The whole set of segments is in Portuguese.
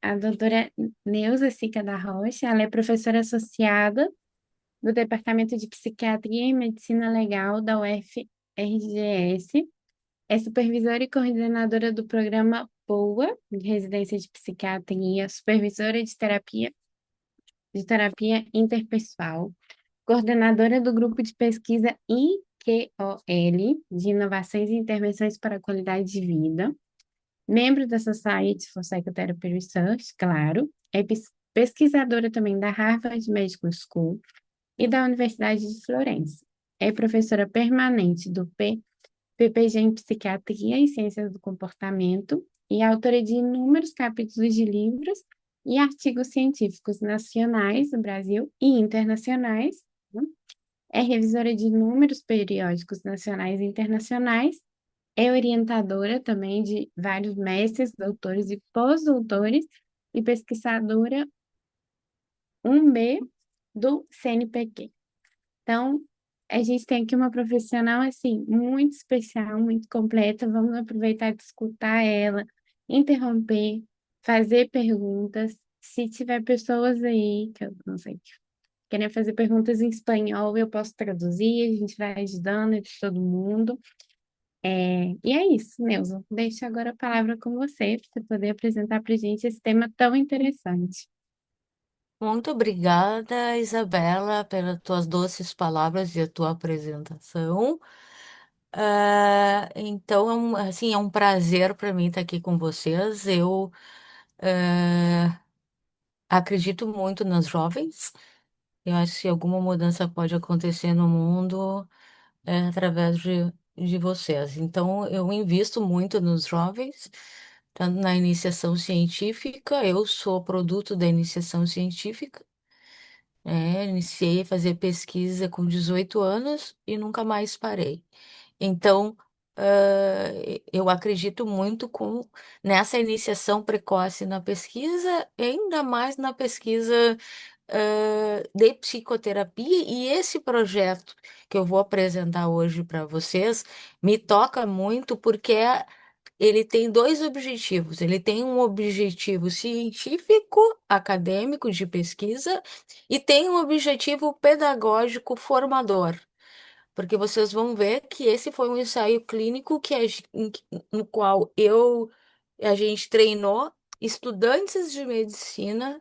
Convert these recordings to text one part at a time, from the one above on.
A doutora Neuza Sica da Rocha, ela é professora associada do Departamento de Psiquiatria e Medicina Legal da UFRGS, é supervisora e coordenadora do programa POA, de residência de psiquiatria, supervisora de terapia interpessoal, coordenadora do grupo de pesquisa IQOL, de inovações e intervenções para a qualidade de vida, membro da Society for Psychotherapy Research, claro, é pesquisadora também da Harvard Medical School e da Universidade de Florença. É professora permanente do PPG em Psiquiatria e Ciências do Comportamento e autora de inúmeros capítulos de livros e artigos científicos nacionais do Brasil e internacionais, né? É revisora de inúmeros periódicos nacionais e internacionais, é orientadora também de vários mestres, doutores e pós-doutores e pesquisadora 1B do CNPq. Então, a gente tem aqui uma profissional, assim, muito especial, muito completa. Vamos aproveitar de escutar ela, interromper, fazer perguntas. Se tiver pessoas aí, que eu não sei, querem fazer perguntas em espanhol, eu posso traduzir, a gente vai ajudando de todo mundo. E é isso, Neuza. Deixo agora a palavra com você, para você poder apresentar para a gente esse tema tão interessante. Muito obrigada, Isabela, pelas tuas doces palavras e a tua apresentação. Então, é um prazer para mim estar aqui com vocês. Eu acredito muito nos jovens. Eu acho que alguma mudança pode acontecer no mundo através de vocês. Então, eu invisto muito nos jovens, tanto na iniciação científica. Eu sou produto da iniciação científica. Iniciei a fazer pesquisa com 18 anos e nunca mais parei. Então, eu acredito muito nessa iniciação precoce na pesquisa, ainda mais na pesquisa, de psicoterapia, e esse projeto que eu vou apresentar hoje para vocês me toca muito porque ele tem dois objetivos. Ele tem um objetivo científico, acadêmico, de pesquisa, e tem um objetivo pedagógico formador. Porque vocês vão ver que esse foi um ensaio clínico no qual a gente treinou estudantes de medicina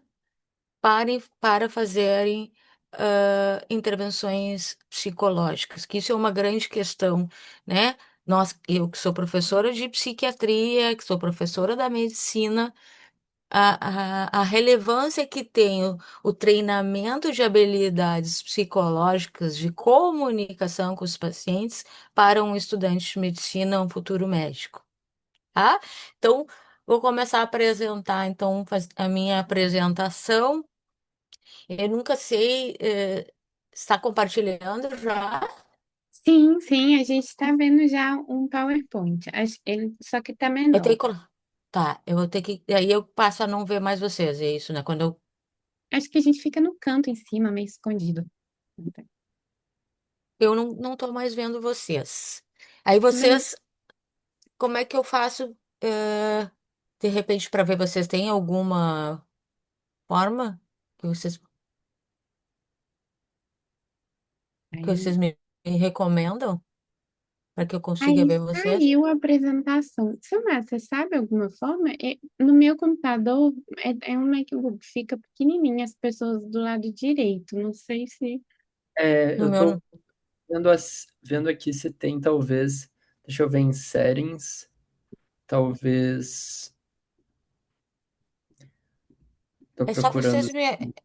para fazerem intervenções psicológicas, que isso é uma grande questão, né? Eu que sou professora de psiquiatria, que sou professora da medicina, a relevância que tem o treinamento de habilidades psicológicas de comunicação com os pacientes para um estudante de medicina, um futuro médico, tá? Então, vou começar a apresentar, então, a minha apresentação. Eu nunca sei, está compartilhando já? Sim, sim, a gente está vendo já um PowerPoint. Ele, só que está Eu tenho menor. que... Tá, eu vou ter que. Aí eu passo a não ver mais vocês, é isso, né? Quando eu. Acho que a gente fica no canto em cima, meio escondido. Eu não tô mais vendo vocês. Aí Mas vocês, como é que eu faço, de repente, para ver vocês? Tem alguma forma que aí, vocês me recomendam para que eu consiga aí ver vocês? saiu a apresentação. Samara, você sabe alguma forma? No meu computador é um MacBook, fica pequenininho as pessoas do lado direito. Não sei se. No Eu meu. tô vendo aqui se tem, talvez. Deixa eu ver em settings. Talvez. Tô É só procurando.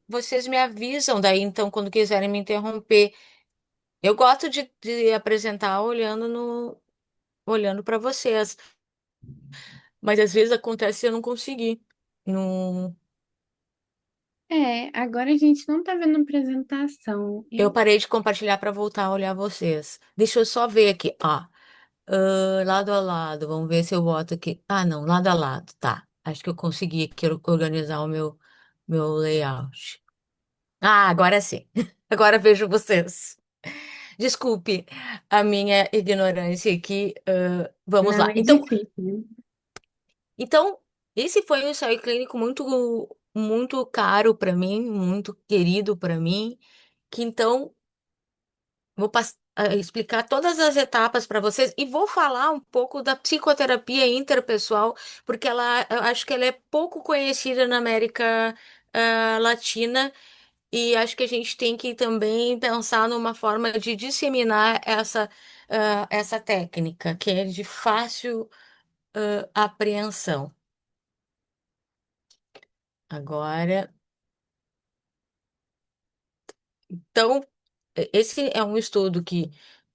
vocês me avisam daí, então, quando quiserem me interromper. Eu gosto de apresentar olhando para vocês, mas às vezes acontece de eu não conseguir. Não, Agora a gente não tá vendo apresentação. eu parei de compartilhar para voltar a olhar vocês. Deixa eu só ver aqui, ó. Lado a lado, vamos ver se eu boto aqui. Ah, não, lado a lado, tá. Acho que eu consegui aqui organizar o meu layout. Ah, agora sim. Agora vejo vocês. Desculpe a minha ignorância aqui. Vamos Não lá. é difícil, né? Então, Esse foi um ensaio clínico muito caro para mim, muito querido para mim, que então vou explicar todas as etapas para vocês e vou falar um pouco da psicoterapia interpessoal, porque eu acho que ela é pouco conhecida na América Latina e acho que a gente tem que também pensar numa forma de disseminar essa técnica, que é de fácil apreensão. Agora, então, esse é um estudo que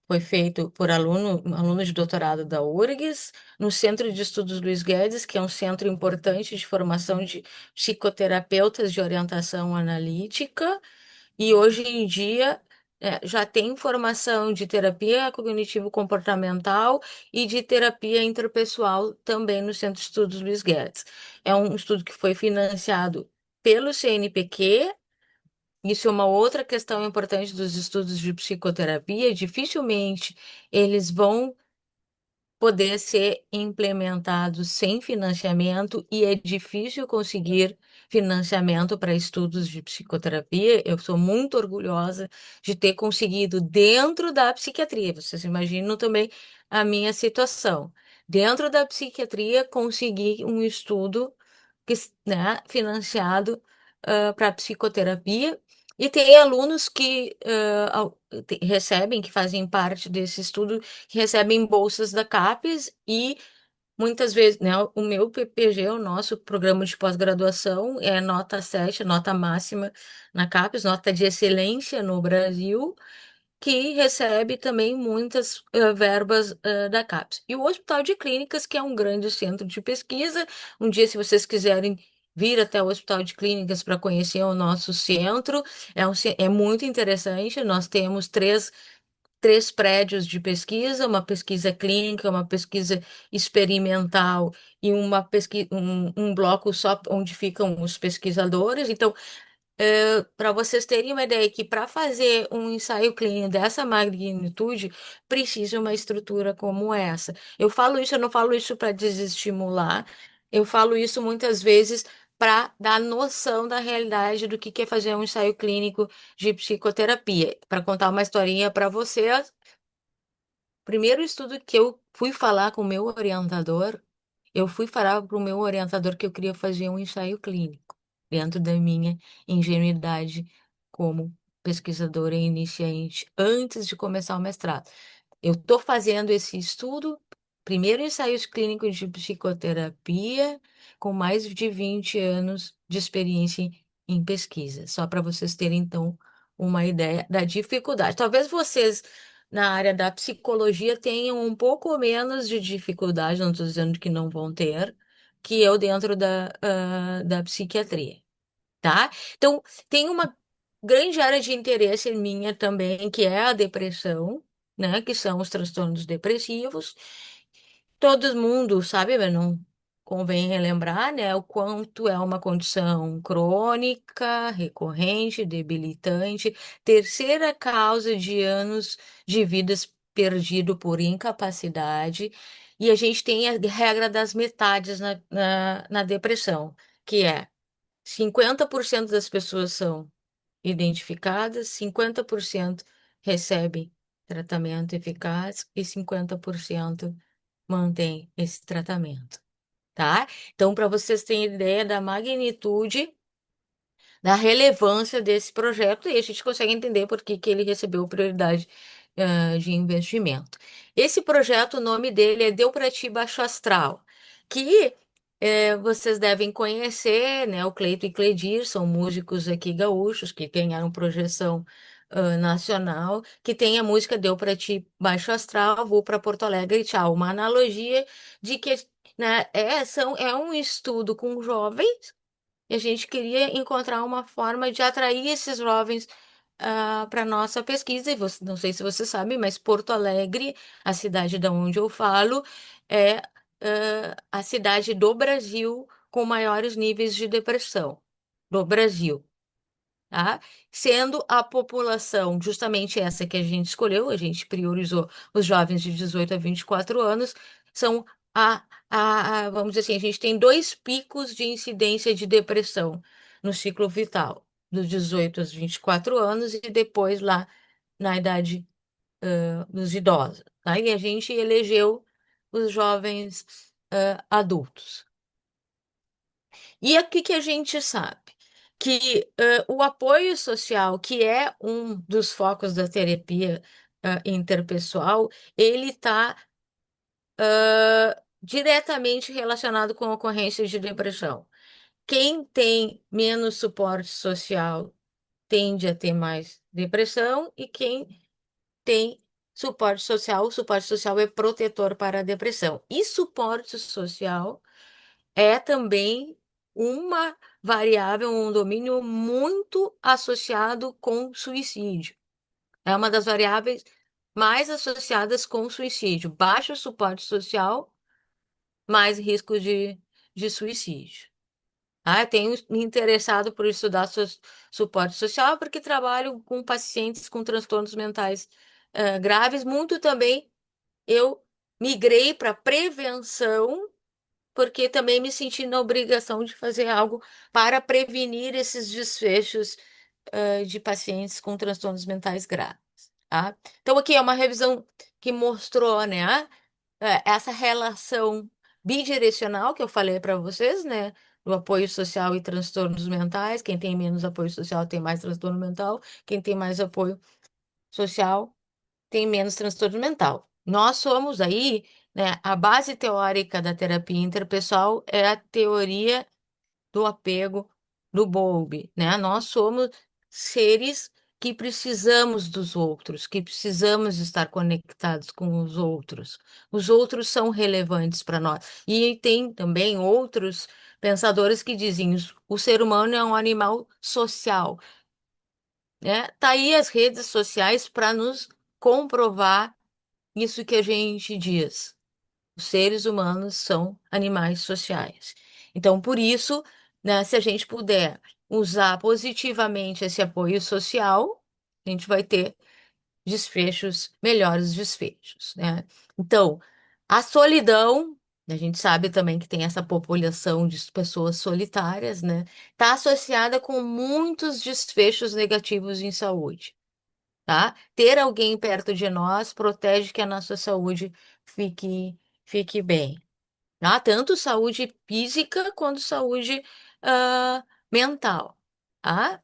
foi feito por alunos de doutorado da URGS, no Centro de Estudos Luiz Guedes, que é um centro importante de formação de psicoterapeutas de orientação analítica, e hoje em dia já tem formação de terapia cognitivo-comportamental e de terapia interpessoal também no Centro de Estudos Luiz Guedes. É um estudo que foi financiado pelo CNPq. Isso é uma outra questão importante dos estudos de psicoterapia. Dificilmente eles vão poder ser implementados sem financiamento e é difícil conseguir financiamento para estudos de psicoterapia. Eu sou muito orgulhosa de ter conseguido dentro da psiquiatria. Vocês imaginam também a minha situação. Dentro da psiquiatria, consegui um estudo que, né, financiado para psicoterapia e tem alunos que recebem, que fazem parte desse estudo, que recebem bolsas da CAPES e muitas vezes, né, o meu PPG, o nosso programa de pós-graduação, é nota 7, nota máxima na CAPES, nota de excelência no Brasil, que recebe também muitas verbas da CAPES. E o Hospital de Clínicas, que é um grande centro de pesquisa. Um dia, se vocês quiserem vir até o Hospital de Clínicas para conhecer o nosso centro, é muito interessante. Nós temos três prédios de pesquisa, uma pesquisa clínica, uma pesquisa experimental e um bloco só onde ficam os pesquisadores. Então, para vocês terem uma ideia que para fazer um ensaio clínico dessa magnitude, precisa uma estrutura como essa. Eu falo isso, eu não falo isso para desestimular, eu falo isso muitas vezes para dar noção da realidade do que é fazer um ensaio clínico de psicoterapia. Para contar uma historinha para vocês, primeiro estudo que eu fui falar com o meu orientador, eu fui falar para o meu orientador que eu queria fazer um ensaio clínico, dentro da minha ingenuidade como pesquisadora iniciante, antes de começar o mestrado. Eu estou fazendo esse estudo, primeiro ensaio clínico de psicoterapia, com mais de 20 anos de experiência em pesquisa, só para vocês terem, então, uma ideia da dificuldade. Talvez vocês na área da psicologia tenham um pouco menos de dificuldade, não estou dizendo que não vão ter, que eu dentro da psiquiatria, tá? Então, tem uma grande área de interesse minha também, que é a depressão, né? Que são os transtornos depressivos. Todo mundo sabe, mas não convém relembrar, né, o quanto é uma condição crônica, recorrente, debilitante, terceira causa de anos de vidas perdido por incapacidade, e a gente tem a regra das metades na depressão, que é 50% das pessoas são identificadas, 50% recebem tratamento eficaz e 50% mantém esse tratamento, tá? Então, para vocês terem ideia da magnitude, da relevância desse projeto, e a gente consegue entender por que ele recebeu prioridade, de investimento. Esse projeto, o nome dele é Deu Pra Ti Baixo Astral, que vocês devem conhecer, né? O Cleito e Cledir são músicos aqui gaúchos que ganharam projeção nacional, que tem a música Deu Pra Ti Baixo Astral, vou para Porto Alegre e tchau. Uma analogia de que, né, é um estudo com jovens e a gente queria encontrar uma forma de atrair esses jovens para a nossa pesquisa. E não sei se você sabe, mas Porto Alegre, a cidade da onde eu falo, é a cidade do Brasil com maiores níveis de depressão do Brasil, tá? Sendo a população justamente essa que a gente escolheu, a gente priorizou os jovens de 18 a 24 anos, são a, vamos dizer assim, a gente tem dois picos de incidência de depressão no ciclo vital, dos 18 aos 24 anos e depois lá na idade dos idosos. Tá? E a gente elegeu os jovens adultos. E aqui que a gente sabe que o apoio social, que é um dos focos da terapia interpessoal, ele está diretamente relacionado com a ocorrência de depressão. Quem tem menos suporte social tende a ter mais depressão, e quem tem o suporte social é protetor para a depressão. E suporte social é também uma variável, um domínio muito associado com suicídio. É uma das variáveis mais associadas com suicídio. Baixo suporte social, mais risco de suicídio. Tenho me interessado por estudar suporte social porque trabalho com pacientes com transtornos mentais graves. Muito também eu migrei para prevenção porque também me senti na obrigação de fazer algo para prevenir esses desfechos de pacientes com transtornos mentais graves. Tá? Então, aqui é uma revisão que mostrou, né, essa relação bidirecional que eu falei para vocês, né, do apoio social e transtornos mentais. Quem tem menos apoio social tem mais transtorno mental, quem tem mais apoio social tem menos transtorno mental. Nós somos aí, né, a base teórica da terapia interpessoal é a teoria do apego do Bowlby, né? Nós somos seres que precisamos dos outros, que precisamos estar conectados com os outros. Os outros são relevantes para nós. E tem também outros pensadores que dizem o ser humano é um animal social, né? Tá aí as redes sociais para nos comprovar isso que a gente diz. Os seres humanos são animais sociais. Então, por isso, né, se a gente puder usar positivamente esse apoio social, a gente vai ter melhores desfechos, né? Então, a solidão, a gente sabe também que tem essa população de pessoas solitárias, né? Está associada com muitos desfechos negativos em saúde, tá? Ter alguém perto de nós protege que a nossa saúde fique bem, tá? Tanto saúde física quanto saúde mental, tá?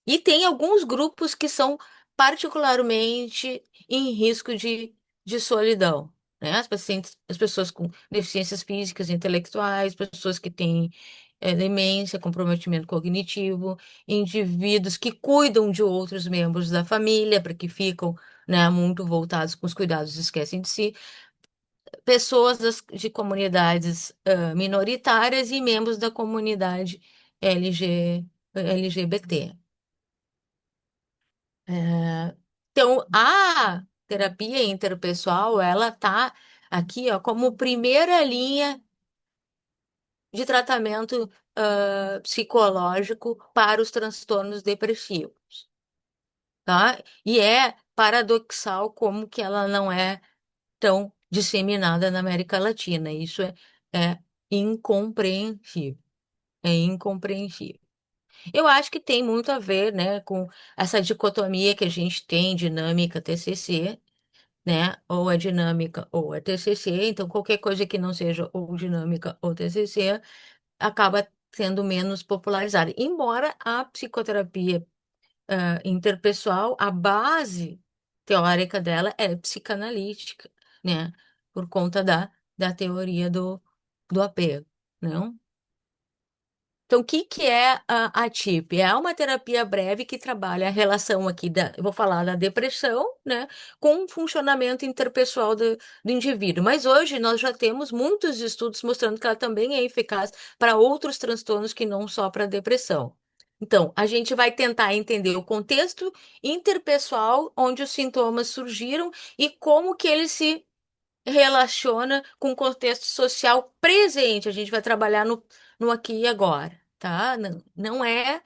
E tem alguns grupos que são particularmente em risco de solidão, né? As pessoas com deficiências físicas, intelectuais, pessoas que têm demência, comprometimento cognitivo, indivíduos que cuidam de outros membros da família, porque ficam, né, muito voltados com os cuidados e esquecem de si, pessoas de comunidades minoritárias e membros da comunidade LGBT. Então, a terapia interpessoal, ela tá aqui, ó, como primeira linha de tratamento psicológico para os transtornos depressivos, tá? E é paradoxal como que ela não é tão disseminada na América Latina. Isso é incompreensível. É incompreensível. Eu acho que tem muito a ver, né, com essa dicotomia que a gente tem, dinâmica TCC, né, ou é dinâmica ou é TCC, então qualquer coisa que não seja ou dinâmica ou TCC acaba sendo menos popularizada. Embora a psicoterapia interpessoal, a base teórica dela é psicanalítica, né, por conta da teoria do apego, não? Então, o que que é a TIP? É uma terapia breve que trabalha a relação aqui eu vou falar da depressão, né, com o funcionamento interpessoal do indivíduo. Mas hoje nós já temos muitos estudos mostrando que ela também é eficaz para outros transtornos que não só para a depressão. Então, a gente vai tentar entender o contexto interpessoal onde os sintomas surgiram e como que eles se relaciona com o contexto social presente. A gente vai trabalhar no aqui e agora, tá? Não é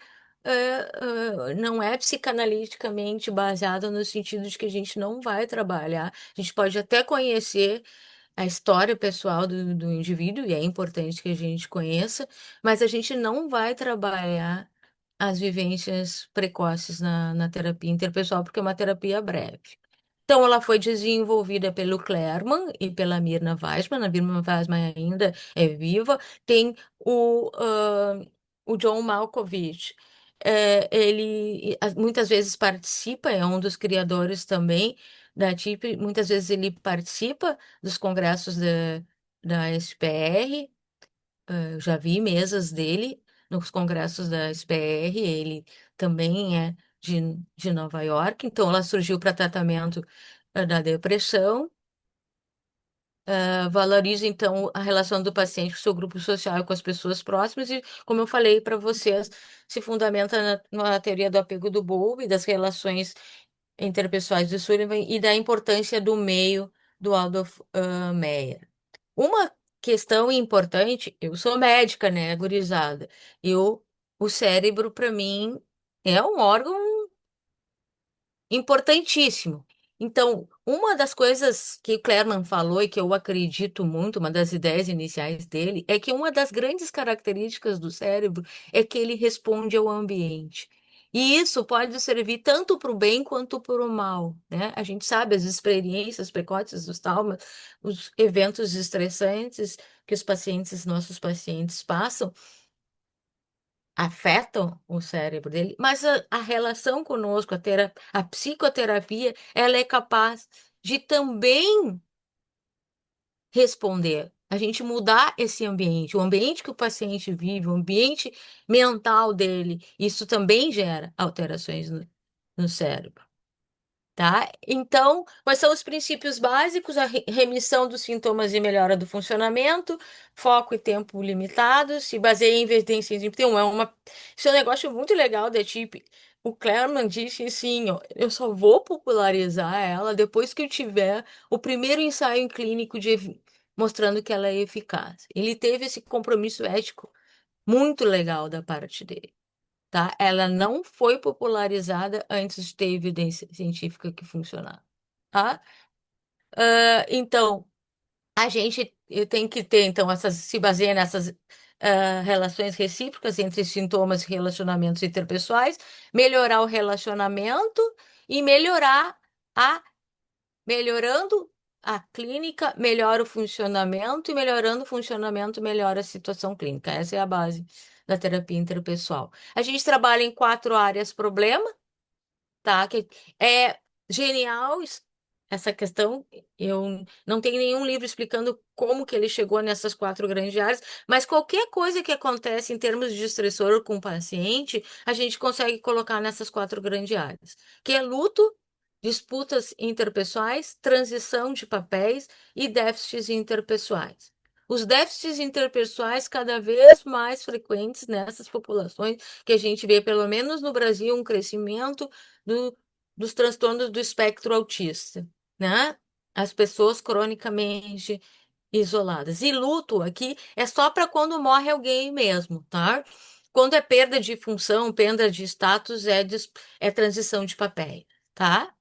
psicanaliticamente baseado no sentido de que a gente não vai trabalhar. A gente pode até conhecer a história pessoal do indivíduo, e é importante que a gente conheça, mas a gente não vai trabalhar as vivências precoces na terapia interpessoal, porque é uma terapia breve. Então, ela foi desenvolvida pelo Clerman e pela Mirna Weissman. A Mirna Weissman ainda é viva. Tem o John Malkovich. Ele muitas vezes participa, é um dos criadores também da TIP. Muitas vezes ele participa dos congressos da SPR. Eu já vi mesas dele nos congressos da SPR. Ele também é de Nova York. Então, ela surgiu para tratamento da depressão. Valoriza, então, a relação do paciente com o seu grupo social e com as pessoas próximas, e, como eu falei para vocês, se fundamenta na teoria do apego do Bowlby, das relações interpessoais do Sullivan e da importância do meio do Adolf Meyer. Uma questão importante, eu sou médica, né, gurizada? O cérebro, para mim, é um órgão importantíssimo. Então, uma das coisas que o Clerman falou e que eu acredito muito, uma das ideias iniciais dele, é que uma das grandes características do cérebro é que ele responde ao ambiente. E isso pode servir tanto para o bem quanto para o mal, né? A gente sabe as experiências precoces dos traumas, os eventos estressantes que os pacientes, nossos pacientes passam, afetam o cérebro dele, mas a relação conosco, a psicoterapia, ela é capaz de também responder. A gente mudar esse ambiente, o ambiente que o paciente vive, o ambiente mental dele, isso também gera alterações no cérebro. Tá? Então, quais são os princípios básicos? A remissão dos sintomas e melhora do funcionamento, foco e tempo limitados, se baseia em evidência científica. Isso é um negócio muito legal da TIP. O Clarman disse assim, ó, eu só vou popularizar ela depois que eu tiver o primeiro ensaio clínico mostrando que ela é eficaz. Ele teve esse compromisso ético muito legal da parte dele, tá? Ela não foi popularizada antes de ter evidência científica que funcionava, tá? Então, a gente tem que ter, então, se baseia nessas relações recíprocas entre sintomas e relacionamentos interpessoais, melhorar o relacionamento e a melhorando a clínica, melhora o funcionamento, e melhorando o funcionamento, melhora a situação clínica. Essa é a base da terapia interpessoal. A gente trabalha em 4 áreas problema, tá? Que é genial essa questão. Eu não tenho nenhum livro explicando como que ele chegou nessas 4 grandes áreas, mas qualquer coisa que acontece em termos de estressor com o paciente, a gente consegue colocar nessas 4 grandes áreas, que é luto, disputas interpessoais, transição de papéis e déficits interpessoais. Os déficits interpessoais cada vez mais frequentes nessas populações que a gente vê, pelo menos no Brasil, um crescimento do, dos transtornos do espectro autista, né? As pessoas cronicamente isoladas. E luto aqui é só para quando morre alguém mesmo, tá? Quando é perda de função, perda de status, é transição de papel, tá?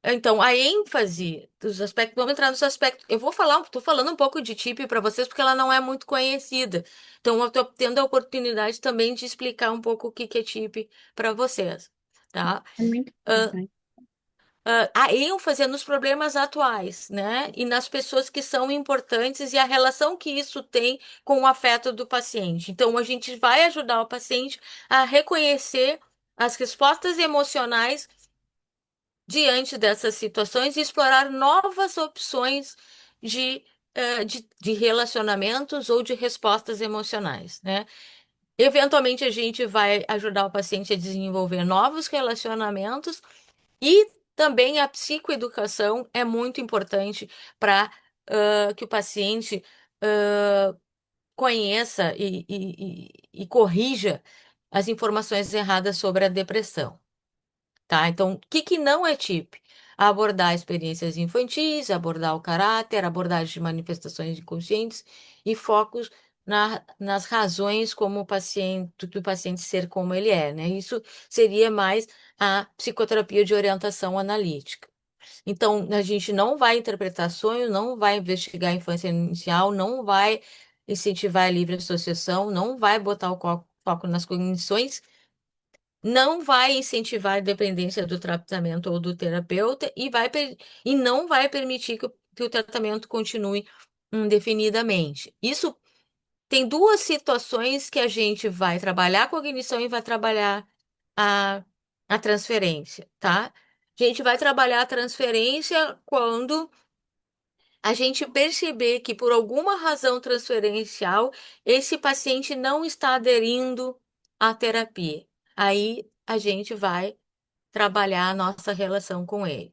Então, a ênfase dos aspectos, vamos entrar nos aspectos. Estou falando um pouco de TIP para vocês, porque ela não é muito conhecida. Então, eu estou tendo a oportunidade também de explicar um pouco o que que é TIP para vocês, tá? É muito Ah, interessante. a ênfase é nos problemas atuais, né? E nas pessoas que são importantes e a relação que isso tem com o afeto do paciente. Então, a gente vai ajudar o paciente a reconhecer as respostas emocionais diante dessas situações e explorar novas opções de relacionamentos ou de respostas emocionais, né? Eventualmente, a gente vai ajudar o paciente a desenvolver novos relacionamentos, e também a psicoeducação é muito importante para que o paciente conheça e corrija as informações erradas sobre a depressão. Tá? Então, o que que não é TIP? Abordar experiências infantis, abordar o caráter, abordagem de manifestações inconscientes e focos nas razões como o paciente, do paciente ser como ele é, né? Isso seria mais a psicoterapia de orientação analítica. Então, a gente não vai interpretar sonho, não vai investigar a infância inicial, não vai incentivar a livre associação, não vai botar o foco nas cognições, não vai incentivar a dependência do tratamento ou do terapeuta e não vai permitir que o tratamento continue indefinidamente. Isso tem duas situações que a gente vai trabalhar a cognição e vai trabalhar a, a transferência, tá? A gente vai trabalhar a transferência quando a gente perceber que, por alguma razão transferencial, esse paciente não está aderindo à terapia. Aí a gente vai trabalhar a nossa relação com ele,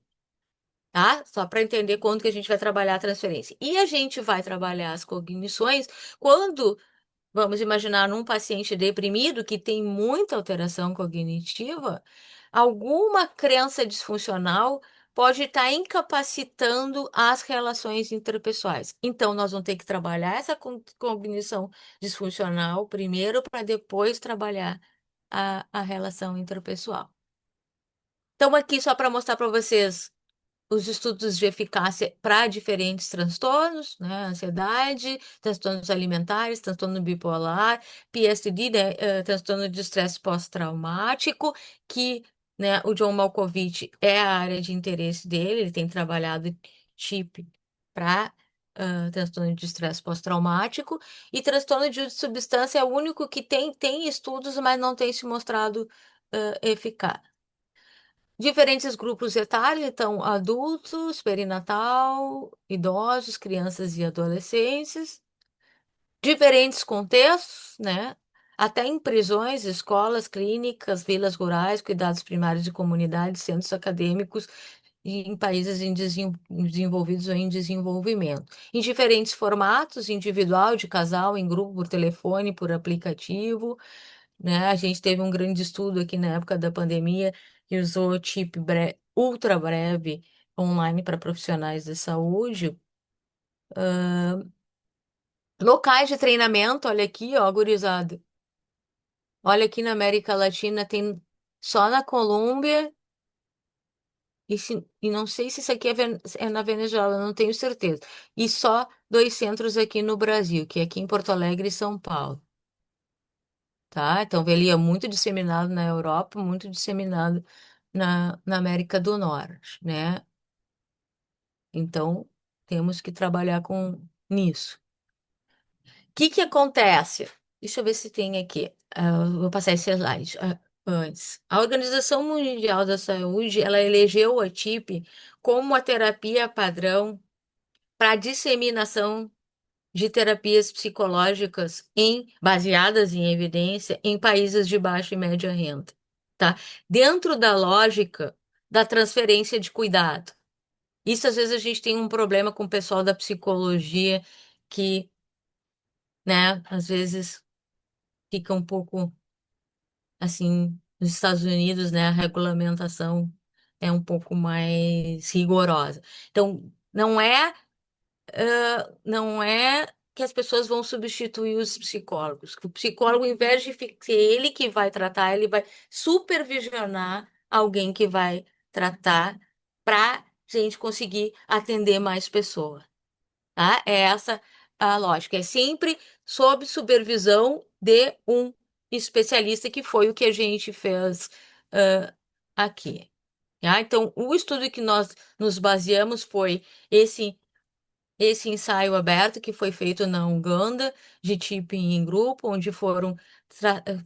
tá? Só para entender quando que a gente vai trabalhar a transferência. E a gente vai trabalhar as cognições quando, vamos imaginar, num paciente deprimido que tem muita alteração cognitiva, alguma crença disfuncional pode estar incapacitando as relações interpessoais. Então, nós vamos ter que trabalhar essa cognição disfuncional primeiro, para depois trabalhar a relação interpessoal. Então, aqui só para mostrar para vocês os estudos de eficácia para diferentes transtornos, né? Ansiedade, transtornos alimentares, transtorno bipolar, PSD, né? Transtorno de estresse pós-traumático, que, né, o John Malkovich é a área de interesse dele, ele tem trabalhado chip para transtorno de estresse pós-traumático, e transtorno de uso de substância é o único que tem estudos, mas não tem se mostrado eficaz. Diferentes grupos etários, então, adultos, perinatal, idosos, crianças e adolescentes. Diferentes contextos, né? Até em prisões, escolas, clínicas, vilas rurais, cuidados primários de comunidades, centros acadêmicos e em países desenvolvidos ou em desenvolvimento. Em diferentes formatos, individual, de casal, em grupo, por telefone, por aplicativo, né? A gente teve um grande estudo aqui na época da pandemia que usou chip ultra breve online para profissionais de saúde. Locais de treinamento, olha aqui, ó, gurizada. Olha aqui na América Latina tem só na Colômbia e não sei se isso aqui é na Venezuela, não tenho certeza. E só 2 centros aqui no Brasil, que é aqui em Porto Alegre e São Paulo, tá? Então, ele é muito disseminado na Europa, muito disseminado na América do Norte, né? Então, temos que trabalhar com nisso. O que que acontece? Deixa eu ver se tem aqui. Vou passar esse slide antes. A Organização Mundial da Saúde, ela elegeu a TIP como a terapia padrão para disseminação de terapias psicológicas baseadas em evidência em países de baixa e média renda, tá? Dentro da lógica da transferência de cuidado. Isso, às vezes, a gente tem um problema com o pessoal da psicologia que, né, às vezes fica um pouco assim, nos Estados Unidos, né, a regulamentação é um pouco mais rigorosa. Então, não é que as pessoas vão substituir os psicólogos. O psicólogo, ao invés de ser ele que vai tratar, ele vai supervisionar alguém que vai tratar para gente conseguir atender mais pessoas, tá? É essa a lógica. É sempre sob supervisão de um especialista, que foi o que a gente fez aqui. Tá? Então, o estudo que nós nos baseamos foi esse ensaio aberto que foi feito na Uganda, de tipping em grupo, onde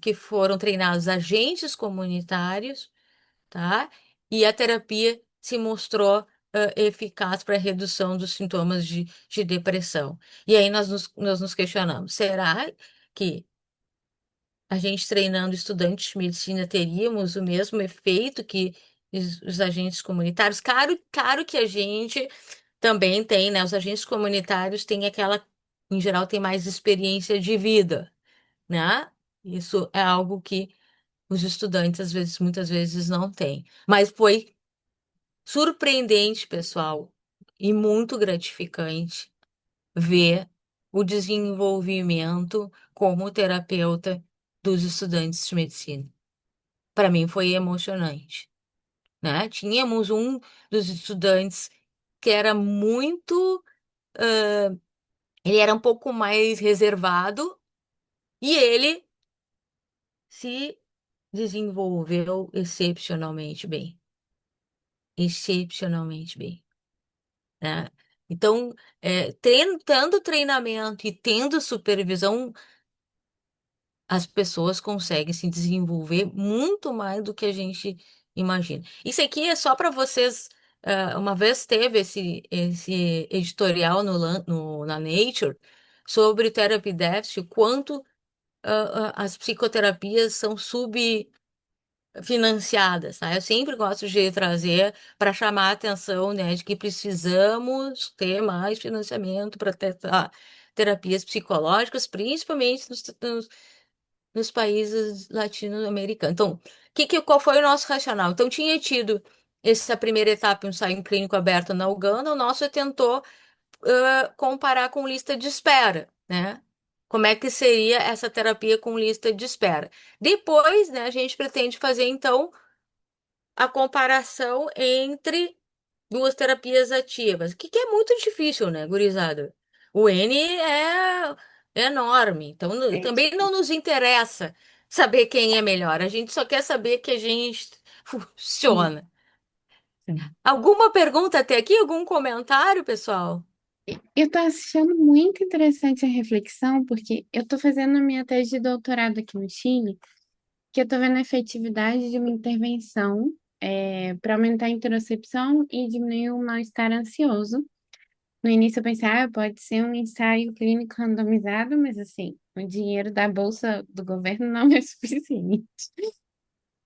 que foram treinados agentes comunitários, tá? E a terapia se mostrou eficaz para a redução dos sintomas de depressão. E aí nós nos questionamos: será que a gente treinando estudantes de medicina teríamos o mesmo efeito que os agentes comunitários? Claro que a gente também tem, né? Os agentes comunitários têm em geral, tem mais experiência de vida, né? Isso é algo que os estudantes, muitas vezes, não têm. Mas foi surpreendente, pessoal, e muito gratificante ver o desenvolvimento como terapeuta dos estudantes de medicina. Para mim foi emocionante, né? Tínhamos um dos estudantes que era muito, ele era um pouco mais reservado e ele se desenvolveu excepcionalmente bem, né? Então, tendo treinamento e tendo supervisão, as pessoas conseguem se desenvolver muito mais do que a gente imagina. Isso aqui é só para vocês. Uma vez teve esse editorial na Nature sobre Therapy Deficit, o quanto as psicoterapias são subfinanciadas, tá? Eu sempre gosto de trazer para chamar a atenção, né, de que precisamos ter mais financiamento para terapias psicológicas, principalmente nos países latino-americanos. Então, qual foi o nosso racional? Então, tinha tido essa primeira etapa, um ensaio clínico aberto na Uganda, o nosso tentou comparar com lista de espera, né? Como é que seria essa terapia com lista de espera? Depois, né, a gente pretende fazer, então, a comparação entre duas terapias ativas, que é muito difícil, né, gurizada? O N é enorme, então É também não nos interessa saber quem é melhor, a gente só quer saber que a gente difícil. funciona. Alguma pergunta até aqui? Algum comentário, pessoal? Eu estou achando muito interessante a reflexão, porque eu estou fazendo a minha tese de doutorado aqui no Chile, que eu estou vendo a efetividade de uma intervenção para aumentar a interocepção e diminuir o mal-estar ansioso. No início eu pensei, pode ser um ensaio clínico randomizado, mas assim, o dinheiro da bolsa do governo não é suficiente.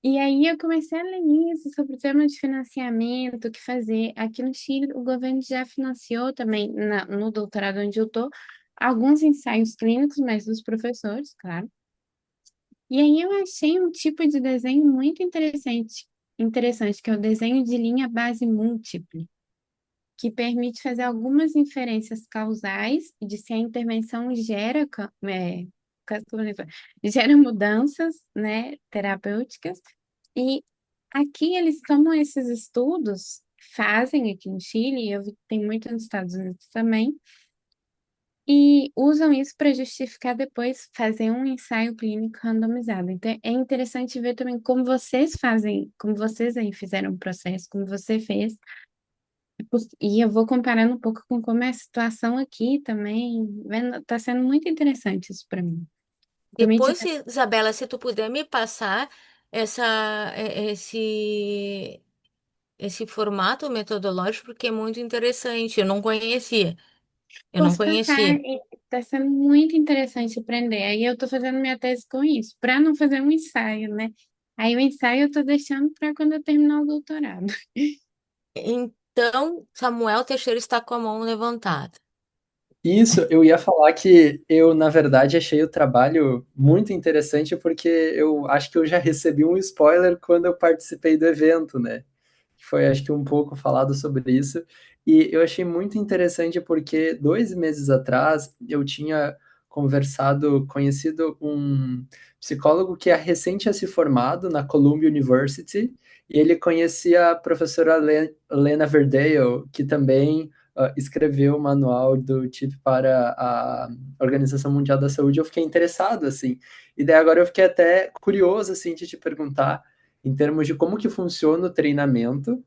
E aí eu comecei a ler isso sobre o tema de financiamento, o que fazer. Aqui no Chile, o governo já financiou também, no doutorado onde eu estou, alguns ensaios clínicos, mas dos professores, claro. E aí eu achei um tipo de desenho muito interessante, que é o desenho de linha base múltipla, que permite fazer algumas inferências causais de se a intervenção gera mudanças, né, terapêuticas. E aqui eles tomam esses estudos, fazem aqui no Chile, eu vi que tem muito nos Estados Unidos também, e usam isso para justificar depois fazer um ensaio clínico randomizado. Então é interessante ver também como vocês fazem, como vocês aí fizeram o processo, como você fez. E eu vou comparando um pouco com como é a situação aqui também, vendo, tá sendo muito interessante isso para mim. Principalmente Depois, Isabela, se tu puder me passar essa, eh, esse, esse formato metodológico, porque é muito interessante. Eu não conhecia. Eu não posso passar, conhecia. e tá sendo muito interessante aprender. Aí eu tô fazendo minha tese com isso, para não fazer um ensaio, né? Aí o ensaio eu tô deixando para quando eu terminar o doutorado. Então, Samuel Teixeira está com a mão levantada. Isso, eu ia falar que eu, na verdade, achei o trabalho muito interessante porque eu acho que eu já recebi um spoiler quando eu participei do evento, né? Foi, acho que, um pouco falado sobre isso. E eu achei muito interessante porque 2 meses atrás eu tinha conhecido um psicólogo que é recente a se formado na Columbia University, e ele conhecia a professora Lena Verdale, que também escreveu o manual do TIP para a Organização Mundial da Saúde. Eu fiquei interessado, assim. E daí agora eu fiquei até curioso, assim, de te perguntar em termos de como que funciona o treinamento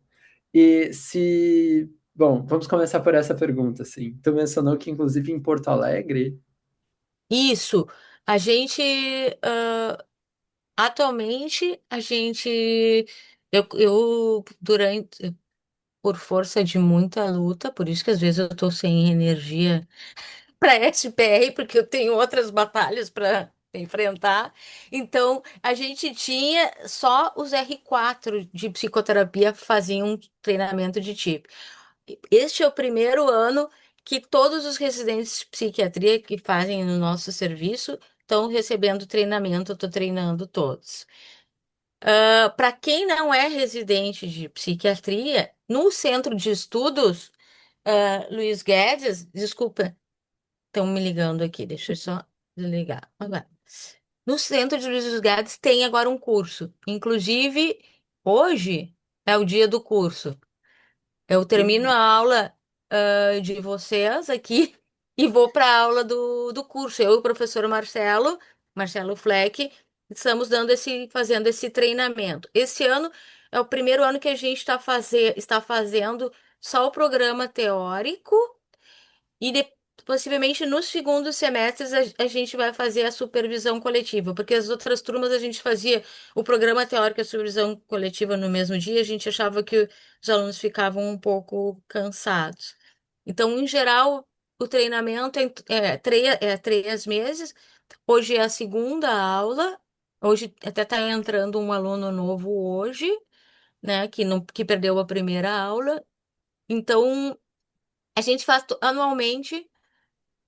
e se... Bom, vamos começar por essa pergunta, assim. Tu mencionou que, inclusive, em Porto Alegre... Isso. A gente, atualmente, durante, por força de muita luta, por isso que às vezes eu tô sem energia para SPR, porque eu tenho outras batalhas para enfrentar. Então, a gente tinha só os R4 de psicoterapia faziam um treinamento de TIP. Este é o primeiro ano que todos os residentes de psiquiatria que fazem no nosso serviço estão recebendo treinamento, eu estou treinando todos. Para quem não é residente de psiquiatria, no centro de estudos, Luiz Guedes, desculpa, estão me ligando aqui, deixa eu só desligar. Agora. No centro de Luiz Guedes tem agora um curso. Inclusive, hoje. é o dia do curso. Eu termino Hum, a aula, de vocês aqui e vou para a aula do curso. Eu e o professor Marcelo Fleck, estamos fazendo esse treinamento. Esse ano é o primeiro ano que a gente está fazendo só o programa teórico e possivelmente nos segundos semestres a gente vai fazer a supervisão coletiva, porque as outras turmas a gente fazia o programa teórico e a supervisão coletiva no mesmo dia, a gente achava que os alunos ficavam um pouco cansados. Então, em geral, o treinamento é 3 meses. Hoje é a segunda aula. Hoje até está entrando um aluno novo hoje, né, que não, que perdeu a primeira aula. Então, a gente faz anualmente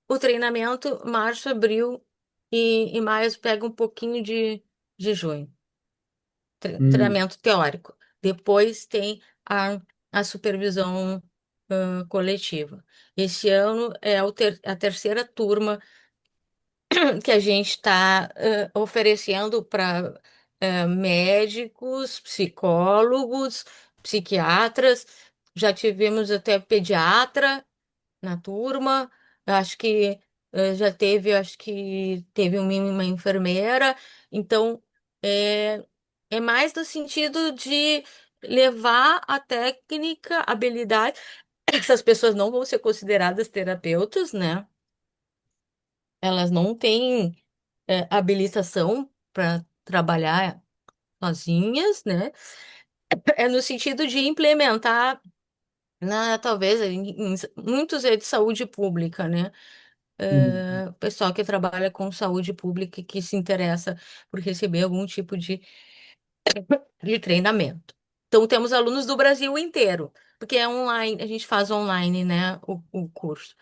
o treinamento, março, abril e maio pega um pouquinho de junho. hum, Treinamento teórico. Depois tem a supervisão coletiva. Esse ano é a terceira turma que a gente está oferecendo para médicos, psicólogos, psiquiatras. Já tivemos até pediatra na turma. Eu acho que acho que teve uma enfermeira. Então, é, é mais no sentido de levar a técnica, a habilidade. Essas pessoas não vão ser consideradas terapeutas, né? Elas não têm habilitação para trabalhar sozinhas, né? É no sentido de implementar, talvez, muitos é de saúde pública, né? hum. Pessoal que trabalha com saúde pública e que se interessa por receber algum tipo de treinamento. Então, temos alunos do Brasil inteiro, porque é online, a gente faz online, né, o curso.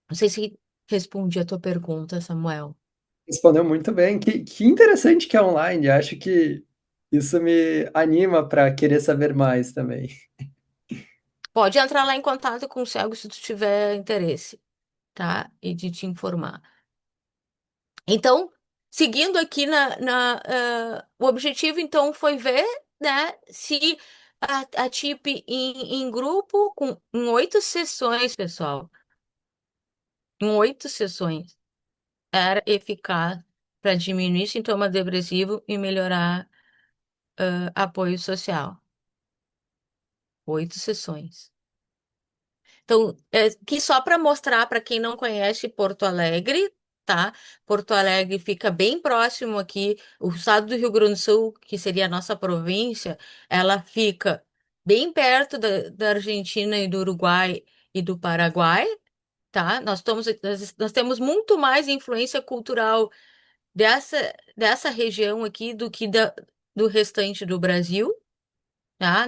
Não sei se respondi a tua pergunta, Samuel. Respondeu muito bem. Que interessante que é online. Acho que isso me anima para querer saber mais também. Pode entrar lá em contato com o Cego se tu tiver interesse, tá? E de te informar. Então, seguindo aqui o objetivo, então, foi ver, né, se a TIP em grupo, em 8 sessões, pessoal, em 8 sessões, era eficaz para diminuir sintoma depressivo e melhorar apoio social. 8 sessões. Então, que só para mostrar para quem não conhece Porto Alegre, tá? Porto Alegre fica bem próximo aqui, o estado do Rio Grande do Sul, que seria a nossa província, ela fica bem perto da Argentina e do Uruguai e do Paraguai, tá? Nós temos muito mais influência cultural dessa, dessa região aqui do que do restante do Brasil. Ah,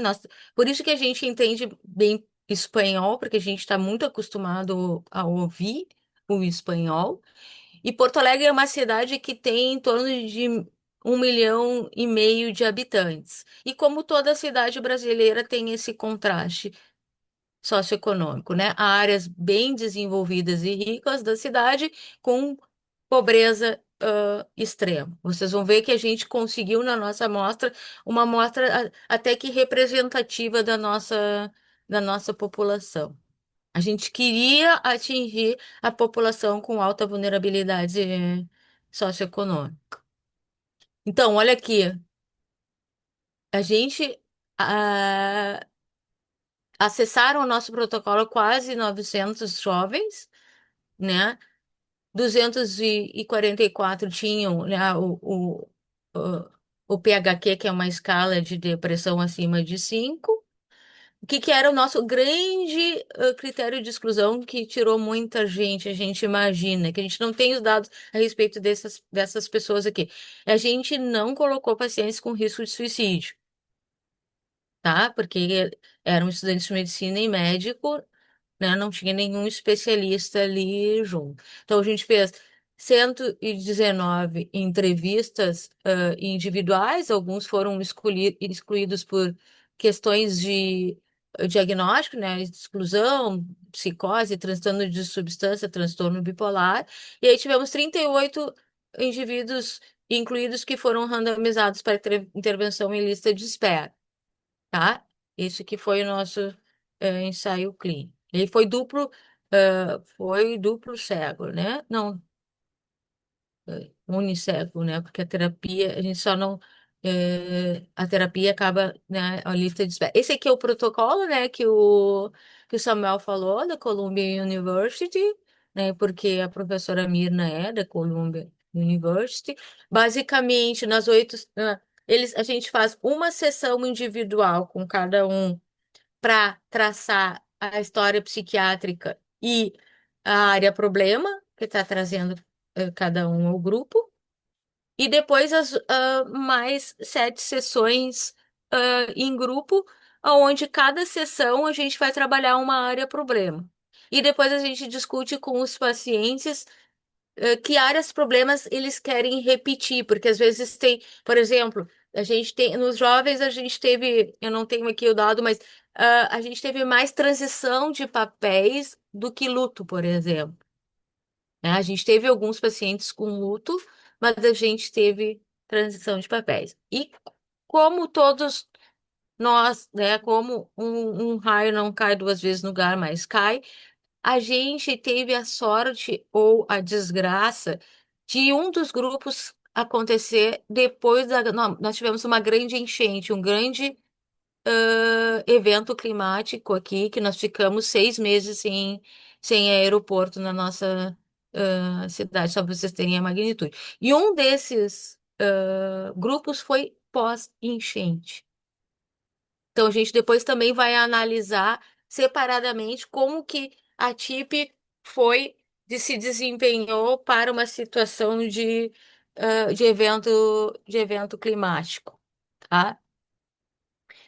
por isso que a gente entende bem espanhol, porque a gente está muito acostumado a ouvir o espanhol. E Porto Alegre é uma cidade que tem em torno de 1,5 milhão de habitantes. E como toda cidade brasileira tem esse contraste socioeconômico, né? Há áreas bem desenvolvidas e ricas da cidade com pobreza extrema. Vocês vão ver que a gente conseguiu na nossa amostra uma amostra até que representativa da nossa população. A gente queria atingir a população com alta vulnerabilidade socioeconômica. Então, olha aqui, a gente ah, acessaram o nosso protocolo quase 900 jovens, né? 244 tinham, né, o, o PHQ, que é uma escala de depressão acima de 5. O que era o nosso grande critério de exclusão que tirou muita gente, a gente imagina, que a gente não tem os dados a respeito dessas pessoas aqui. A gente não colocou pacientes com risco de suicídio, tá? Porque eram estudantes de medicina e médico, né? Não tinha nenhum especialista ali junto. Então, a gente fez 119 entrevistas individuais, alguns foram excluídos por questões de diagnóstico, né? Exclusão, psicose, transtorno de substância, transtorno bipolar. E aí tivemos 38 indivíduos incluídos que foram randomizados para intervenção em lista de espera. tá? Esse que foi o nosso ensaio clínico. Ele foi duplo cego, né? Não, unicego, né? Porque a terapia, a gente só não. A terapia acaba, né, a lista de espera. Esse aqui é o protocolo, né, que o Samuel falou, da Columbia University, né, porque a professora Mirna é da Columbia University. Basicamente, a gente faz uma sessão individual com cada um para traçar a história psiquiátrica e a área problema que está trazendo cada um ao grupo. E depois mais 7 sessões em grupo, onde cada sessão a gente vai trabalhar uma área problema. E depois a gente discute com os pacientes que áreas problemas eles querem repetir, porque às vezes tem, por exemplo, a gente tem, nos jovens a gente teve, eu não tenho aqui o dado, mas a gente teve mais transição de papéis do que luto, por exemplo, né? A gente teve alguns pacientes com luto, mas a gente teve transição de papéis. E como todos nós, né, como um raio não cai duas vezes no lugar, mas cai, a gente teve a sorte ou a desgraça de um dos grupos acontecer depois nós tivemos uma grande enchente, um grande evento climático aqui, que nós ficamos 6 meses sem aeroporto na nossa cidade, só para vocês terem a magnitude. E um desses grupos foi pós-enchente. Então, a gente depois também vai analisar separadamente como que a TIP se desempenhou para uma situação de evento climático, tá?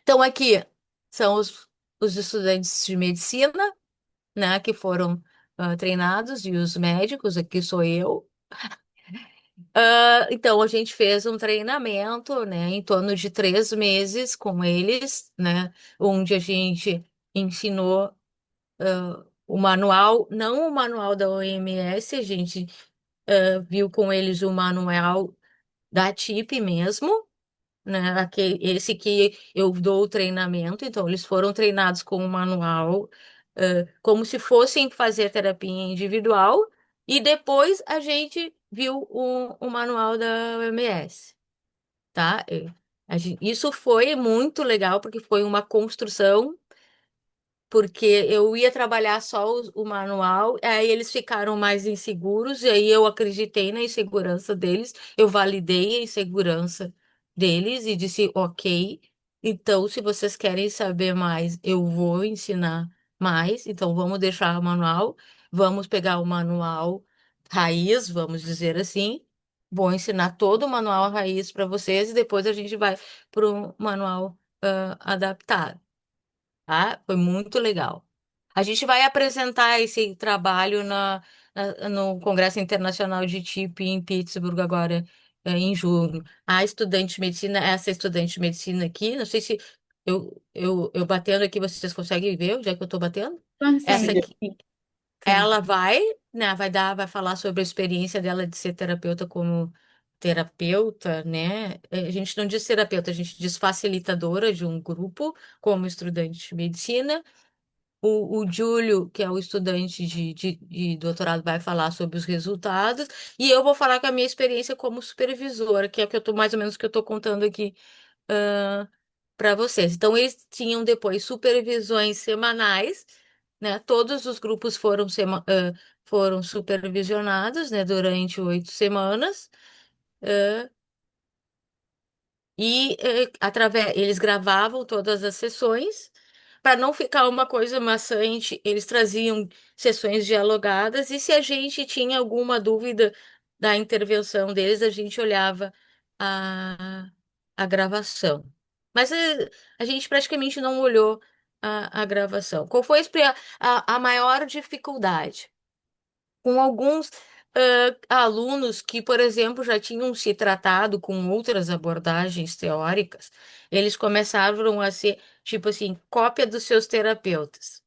Então, aqui são os estudantes de medicina, né, que foram treinados, e os médicos, aqui sou eu. Então, a gente fez um treinamento, né, em torno de 3 meses com eles, né, onde a gente ensinou o manual, não o manual da OMS, a gente viu com eles o manual da TIP mesmo, né, esse que eu dou o treinamento, então eles foram treinados com o manual, como se fossem fazer terapia individual, e depois a gente viu o manual da OMS, tá? Isso foi muito legal, porque foi uma construção, porque eu ia trabalhar só o manual, aí eles ficaram mais inseguros, e aí eu acreditei na insegurança deles, eu validei a insegurança deles e disse, ok, então se vocês querem saber mais, eu vou ensinar mais, então vamos deixar o manual, vamos pegar o manual raiz, vamos dizer assim, vou ensinar todo o manual raiz para vocês, e depois a gente vai para o manual adaptado, tá? Foi muito legal. A gente vai apresentar esse trabalho no Congresso Internacional de TIP em Pittsburgh agora, em junho. A estudante de medicina, essa estudante de medicina aqui, não sei se eu batendo aqui, vocês conseguem ver onde é que eu estou batendo? Essa Consegue, Sim. aqui, sim. Sim. ela né, vai falar sobre a experiência dela de ser terapeuta como terapeuta, né? A gente não diz terapeuta, a gente diz facilitadora de um grupo como estudante de medicina. O Júlio, que é o estudante de doutorado, vai falar sobre os resultados, e eu vou falar com a minha experiência como supervisora, que é o que eu tô, mais ou menos o que eu estou contando aqui para vocês. Então, eles tinham depois supervisões semanais, né? Todos os grupos foram supervisionados, né, durante 8 semanas. E através eles gravavam todas as sessões para não ficar uma coisa maçante. Eles traziam sessões dialogadas e se a gente tinha alguma dúvida da intervenção deles, a gente olhava a, a gravação. Mas a gente praticamente não olhou a gravação. Qual foi a maior dificuldade? Com alguns alunos que, por exemplo, já tinham se tratado com outras abordagens teóricas, eles começaram a ser, tipo assim, cópia dos seus terapeutas.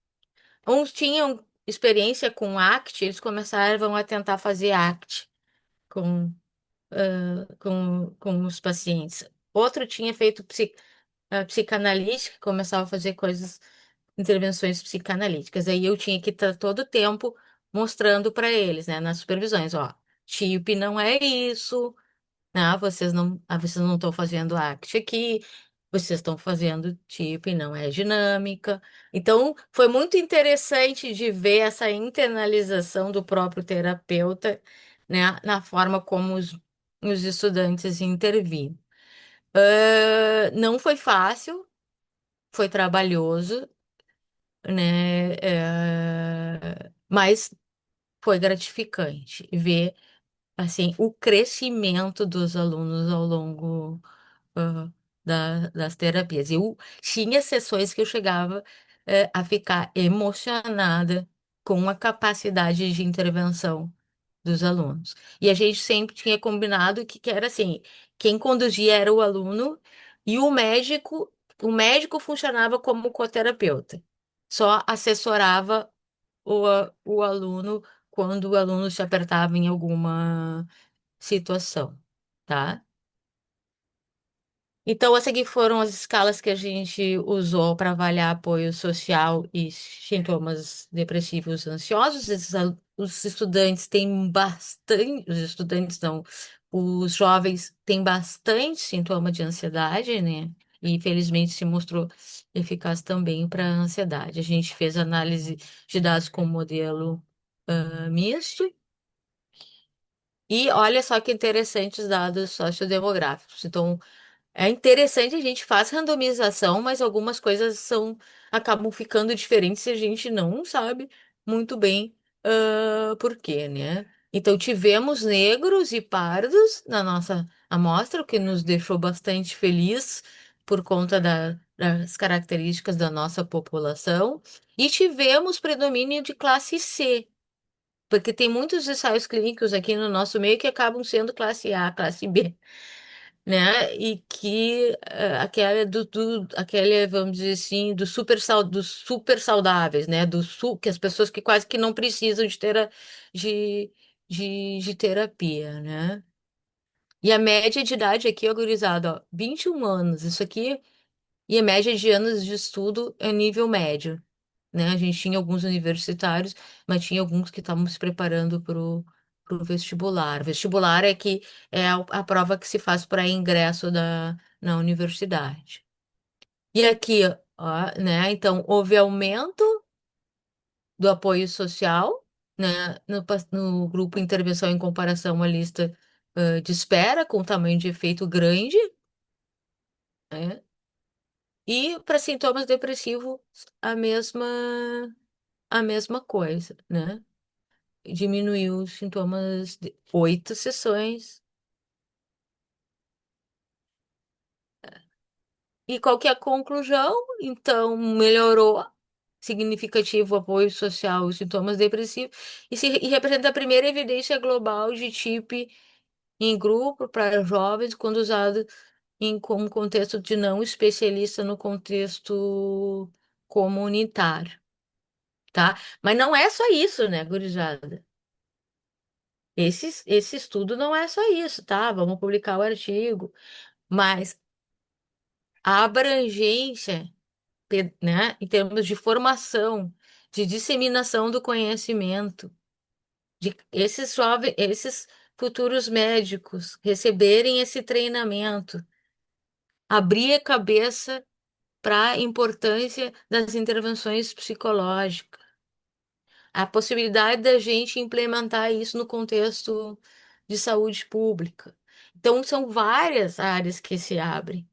Uns tinham experiência com ACT, eles começaram a tentar fazer ACT com, com os pacientes. Outro tinha feito psicanalítica, começava a fazer coisas, intervenções psicanalíticas. Aí eu tinha que estar todo o tempo mostrando para eles, né, nas supervisões, ó, TIP não é isso, né, vocês não estão fazendo ACT aqui, vocês estão fazendo TIP, não é dinâmica. Então, foi muito interessante de ver essa internalização do próprio terapeuta, né, na forma como os estudantes intervinham. Não foi fácil, foi trabalhoso, né? Mas foi gratificante ver assim o crescimento dos alunos ao longo ah, das terapias. Eu tinha sessões que eu chegava a ficar emocionada com a capacidade de intervenção dos alunos. E a gente sempre tinha combinado que era assim, quem conduzia era o aluno e o médico funcionava como coterapeuta. Só assessorava o aluno quando o aluno se apertava em alguma situação, tá? Então, essas aqui foram as escalas que a gente usou para avaliar apoio social e sintomas depressivos ansiosos. Os estudantes têm bastante, os estudantes não, os jovens têm bastante sintoma de ansiedade, né? E felizmente se mostrou eficaz também para a ansiedade. A gente fez análise de dados com modelo misto e olha só que interessante os dados sociodemográficos. Então, é interessante, a gente faz randomização, mas algumas coisas acabam ficando diferentes e a gente não sabe muito bem por quê, né? Então, tivemos negros e pardos na nossa amostra, o que nos deixou bastante feliz por conta das características da nossa população, e tivemos predomínio de classe C. Porque tem muitos ensaios clínicos aqui no nosso meio que acabam sendo classe A, classe B, né? E que aquela, vamos dizer assim, dos super saudáveis, né? Que as pessoas que quase que não precisam de, de terapia, né? E a média de idade aqui, ó, gurizada, ó, 21 anos. Isso aqui, e a média de anos de estudo é nível médio, né? A gente tinha alguns universitários, mas tinha alguns que estavam se preparando para o vestibular. Vestibular é que é a prova que se faz para ingresso na universidade. E aqui, ó, né? Então, houve aumento do apoio social, né? No grupo intervenção em comparação à lista de espera, com tamanho de efeito grande, né? E para sintomas depressivos, a mesma, a mesma coisa, né? Diminuiu os sintomas de 8 sessões. E qual que é a conclusão? Então, melhorou significativo o apoio social os sintomas depressivos e representa a primeira evidência global de TIP em grupo para jovens quando usado como contexto de não especialista no contexto comunitário, tá? Mas não é só isso, né, gurizada? Esse estudo não é só isso, tá? Vamos publicar o artigo. Mas a abrangência, né, em termos de formação, de disseminação do conhecimento, de esses futuros médicos receberem esse treinamento, abrir a cabeça para a importância das intervenções psicológicas, a possibilidade da gente implementar isso no contexto de saúde pública. Então, são várias áreas que se abrem.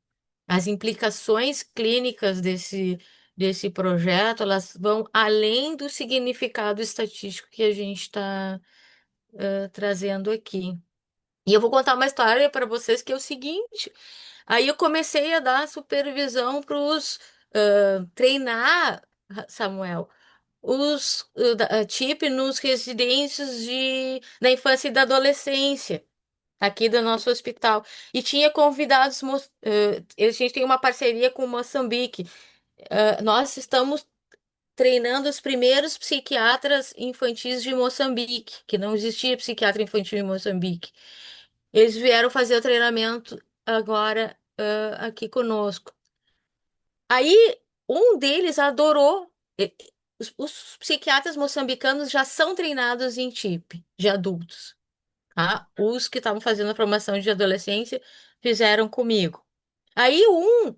As implicações clínicas desse projeto, elas vão além do significado estatístico que a gente está trazendo aqui. E eu vou contar uma história para vocês que é o seguinte: aí eu comecei a dar supervisão para os treinar, Samuel, os TIP nos residêncios da infância e da adolescência aqui do nosso hospital. E tinha convidados, a gente tem uma parceria com Moçambique. Nós estamos treinando os primeiros psiquiatras infantis de Moçambique, que não existia psiquiatra infantil em Moçambique. Eles vieram fazer o treinamento agora, aqui conosco. Aí um deles adorou. Os psiquiatras moçambicanos já são treinados em TIP, de adultos, tá? Os que estavam fazendo a formação de adolescência fizeram comigo. Aí um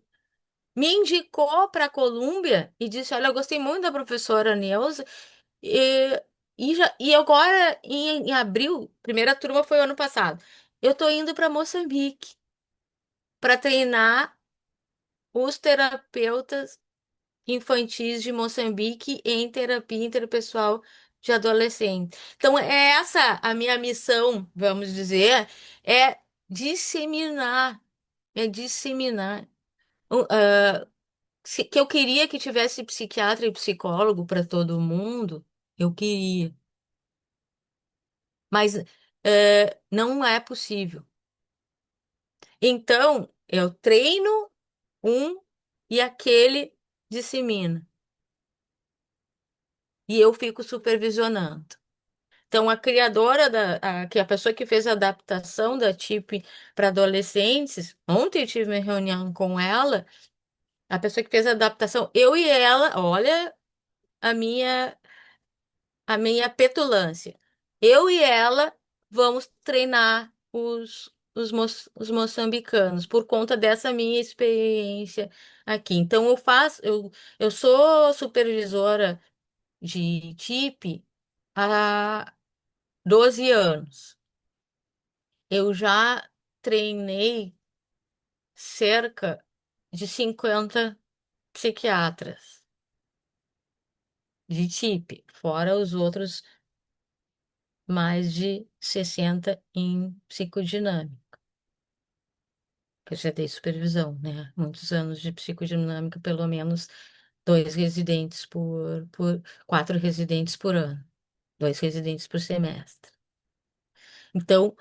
me indicou para a Colômbia e disse: Olha, eu gostei muito da professora Neuza. E, e agora, em abril, primeira turma foi ano passado, eu tô indo para Moçambique para treinar os terapeutas infantis de Moçambique em terapia interpessoal de adolescente. Então, é essa a minha missão, vamos dizer, é disseminar, é disseminar. Que eu queria que tivesse psiquiatra e psicólogo para todo mundo, eu queria, mas não é possível. Então, eu treino um e aquele dissemina, e eu fico supervisionando. Então, a criadora que é a pessoa que fez a adaptação da TIP para adolescentes, ontem eu tive uma reunião com ela, a pessoa que fez a adaptação, eu e ela, olha a minha a minha petulância. Eu e ela vamos treinar os moçambicanos por conta dessa minha experiência aqui. Então eu sou supervisora de TIP há 12 anos. Eu já treinei cerca de 50 psiquiatras de TIP, fora os outros mais de 60 em psicodinâmica, que eu já dei supervisão, né? Muitos anos de psicodinâmica, pelo menos dois residentes quatro residentes por ano, dois residentes por semestre. Então,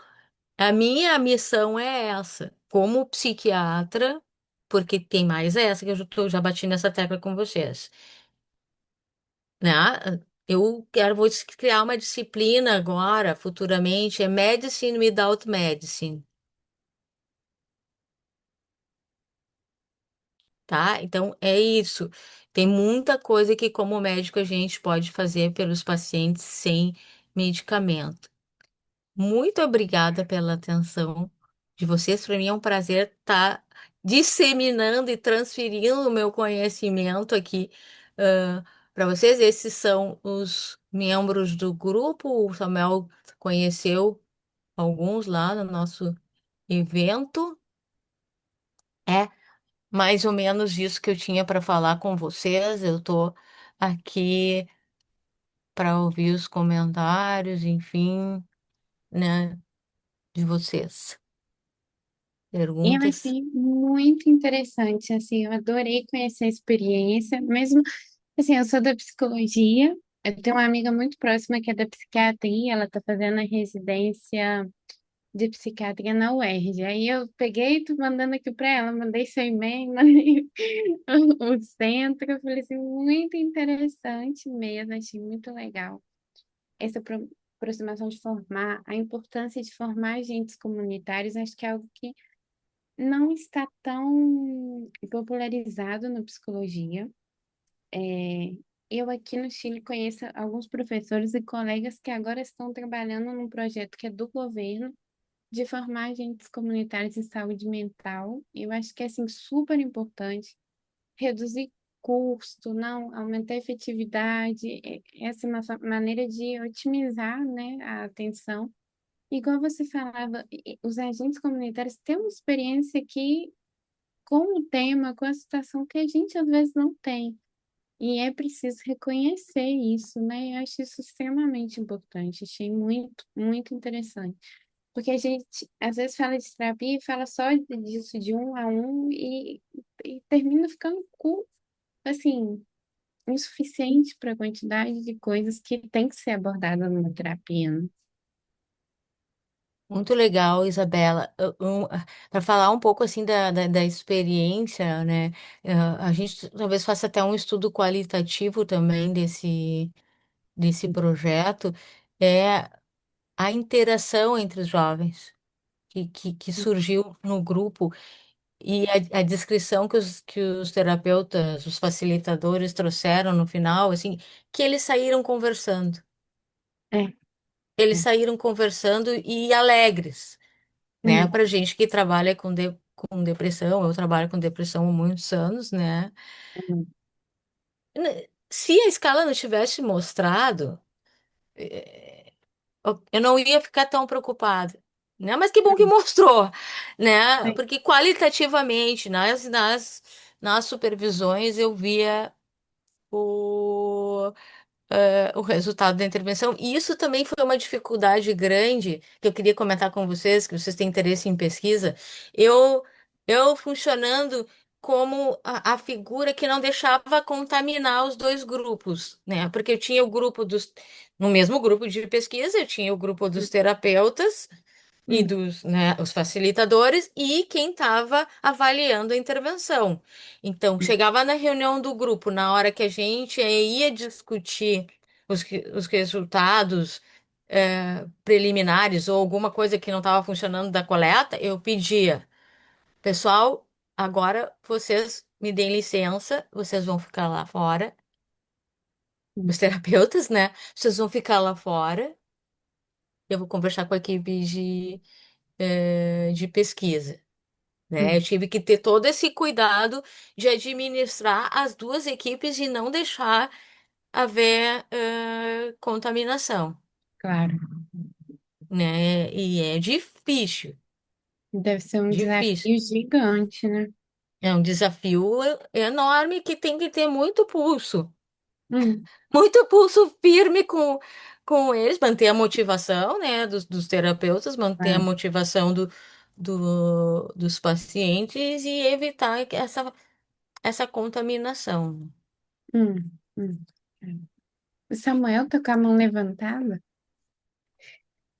a minha missão é essa, como psiquiatra, porque tem mais essa que já bati nessa tecla com vocês, né? Vou criar uma disciplina agora, futuramente, é Medicine Without Medicine. Tá? Então é isso. Tem muita coisa que, como médico, a gente pode fazer pelos pacientes sem medicamento. Muito obrigada pela atenção de vocês. Para mim é um prazer estar disseminando e transferindo o meu conhecimento aqui para vocês. Esses são os membros do grupo. O Samuel conheceu alguns lá no nosso evento. É mais ou menos isso que eu tinha para falar com vocês. Eu estou aqui para ouvir os comentários, enfim, né, de vocês. Eu Perguntas? achei muito interessante, assim, eu adorei conhecer a experiência, mesmo, assim, eu sou da psicologia, eu tenho uma amiga muito próxima que é da psiquiatria, ela está fazendo a residência de psiquiatria na UERJ. Aí eu peguei, tô mandando aqui para ela, mandei seu e-mail, mandei o centro, eu falei assim, muito interessante mesmo, achei muito legal. Essa aproximação de formar, a importância de formar agentes comunitários, acho que é algo que não está tão popularizado na psicologia. É, eu aqui no Chile conheço alguns professores e colegas que agora estão trabalhando num projeto que é do governo de formar agentes comunitários em saúde mental. Eu acho que é assim super importante reduzir custo, não aumentar a efetividade, essa é uma maneira de otimizar, né, a atenção. Igual você falava, os agentes comunitários têm uma experiência aqui com o tema, com a situação que a gente às vezes não tem. E é preciso reconhecer isso, né? Eu acho isso extremamente importante. Achei muito, muito interessante. Porque a gente às vezes fala de terapia e fala só disso de um a um e termina ficando assim, insuficiente para a quantidade de coisas que tem que ser abordada numa terapia, né? Muito legal, Isabela. Para falar um pouco assim da experiência, né? A gente talvez faça até um estudo qualitativo também desse projeto, é a interação entre os jovens que surgiu no grupo. E a descrição que os terapeutas, os facilitadores trouxeram no final, assim, que eles saíram conversando. É, Eles é. saíram conversando e alegres, né? Hum, Pra gente que trabalha com depressão, eu trabalho com depressão há muitos anos, né? hum, Se a escala não tivesse mostrado, eu não ia ficar tão preocupada, né? Mas que bom que hum, mostrou, né? sim, Porque qualitativamente, nas supervisões, eu via o resultado da intervenção. E isso também foi uma dificuldade grande que eu queria comentar com vocês, que vocês têm interesse em pesquisa. Eu, eu funcionando como a figura que não deixava contaminar os dois grupos, né? Porque eu tinha o grupo no mesmo grupo de pesquisa, eu tinha o grupo dos terapeutas e hum, dos, né, os facilitadores e quem estava avaliando a intervenção. Então, hum, chegava na reunião do grupo, na hora que a gente ia discutir os resultados preliminares ou alguma coisa que não estava funcionando da coleta, eu pedia, pessoal, agora vocês me deem licença, vocês vão ficar lá fora, hum, os terapeutas, né? Vocês vão ficar lá fora, eu vou conversar com a equipe de pesquisa. Né? Eu hum, tive que ter todo esse cuidado de administrar as duas equipes e não deixar haver contaminação, claro. né? E é difícil, Deve ser um difícil. desafio gigante, né? É um desafio enorme que tem que ter Hum, muito pulso firme com eles, manter a motivação, né, dos terapeutas, manter a claro. motivação dos pacientes e evitar essa contaminação. Hum. O Samuel tá com a mão levantada?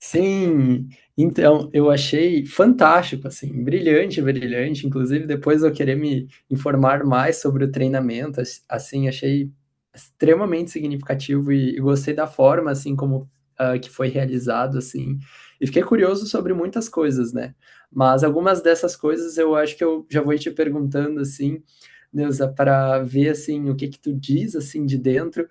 Sim, então eu achei fantástico, assim, brilhante, brilhante. Inclusive, depois eu querer me informar mais sobre o treinamento, assim, achei extremamente significativo e gostei da forma, assim, como que foi realizado, assim, e fiquei curioso sobre muitas coisas, né? Mas algumas dessas coisas eu acho que eu já vou ir te perguntando, assim, Neuza, para ver, assim, o que que tu diz, assim, de dentro.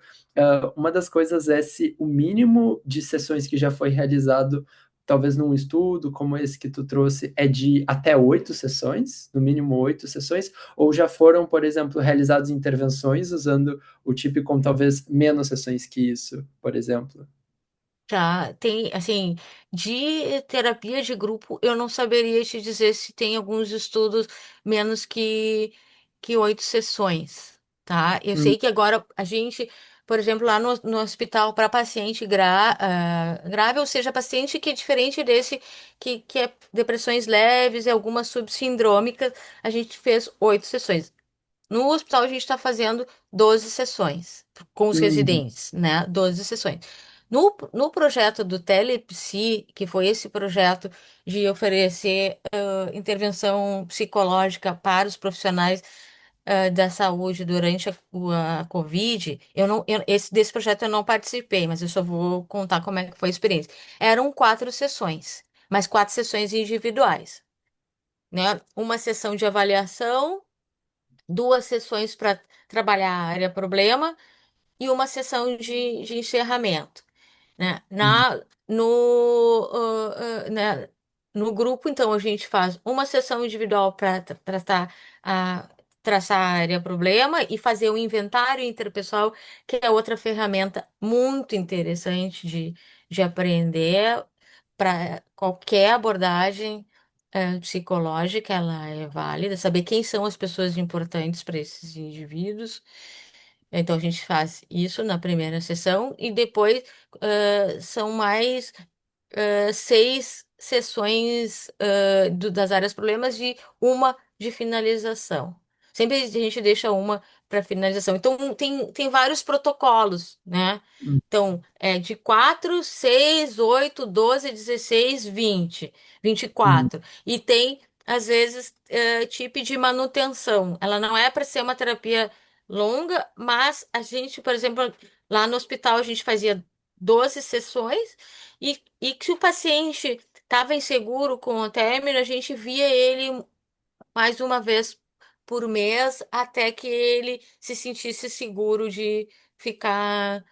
Uma das coisas é se o mínimo de sessões que já foi realizado, talvez num estudo como esse que tu trouxe, é de até 8 sessões, no mínimo 8 sessões, ou já foram, por exemplo, realizadas intervenções usando o TIP com talvez menos sessões que isso, por exemplo. Já tem, assim, de terapia de grupo, eu não saberia te dizer se tem alguns estudos menos que 8 sessões, tá? Eu Hum, sei que agora a gente, por exemplo, lá no hospital para paciente grave, ou seja, paciente que é diferente desse, que é depressões leves e algumas subsindrômicas, a gente fez 8 sessões. No hospital, a gente está fazendo 12 sessões com os hum, residentes, né? 12 sessões. No projeto do Telepsi, que foi esse projeto de oferecer intervenção psicológica para os profissionais da saúde durante a Covid, desse projeto eu não participei, mas eu só vou contar como é que foi a experiência. Eram 4 sessões, mas 4 sessões individuais, né? Uma sessão de avaliação, 2 sessões para trabalhar a área problema e uma sessão de encerramento, né? hum, No grupo, então, a gente faz uma sessão individual para traçar a área problema e fazer o inventário interpessoal, que é outra ferramenta muito interessante de aprender para qualquer abordagem psicológica, ela é válida, saber quem são as pessoas importantes para esses indivíduos. Então, a gente faz isso na primeira sessão e depois são mais 6 sessões das áreas problemas e uma de finalização. Sempre a gente deixa uma para finalização. Então, tem vários protocolos, né? hum, Então, é de 4, 6, 8, 12, 16, 20, vinte e hum, quatro. E tem, às vezes, tipo de manutenção. Ela não é para ser uma terapia longa, mas a gente, por exemplo, lá no hospital, a gente fazia 12 sessões e que se o paciente estava inseguro com o término, a gente via ele mais uma vez por mês até que ele se sentisse seguro de ficar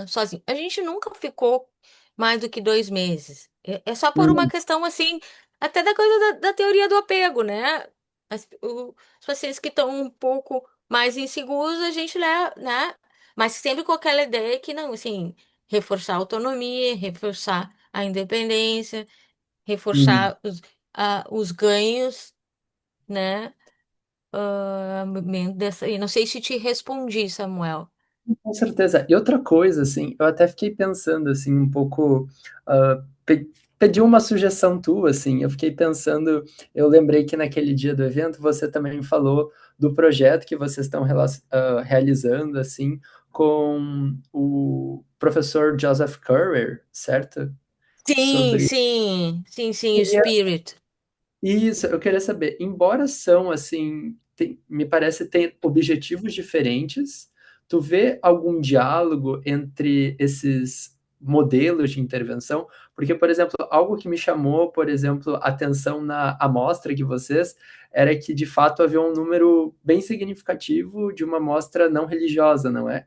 sozinho. A gente nunca ficou mais do que 2 meses. É só por uma Hum, questão assim, até da coisa da teoria do apego, né? Os pacientes que estão um pouco mais inseguros, a gente leva, né? Mas sempre com aquela ideia que não, assim, reforçar a autonomia, reforçar a independência, hum. reforçar os ganhos, né? E não sei se te respondi, Samuel. Com certeza. E outra coisa, assim, eu até fiquei pensando, assim, um pouco, pedi uma sugestão tua, assim, eu fiquei pensando, eu lembrei que naquele dia do evento você também falou do projeto que vocês estão realizando, assim, com o professor Joseph Currier, certo? Sim, Sobre sim, sim, sim, o Spirit. isso, eu queria saber, embora são assim, me parece ter objetivos diferentes, tu vê algum diálogo entre esses modelos de intervenção? Porque, por exemplo, algo que me chamou, por exemplo, atenção na amostra que vocês era que de fato havia um número bem significativo de uma amostra não religiosa, não é?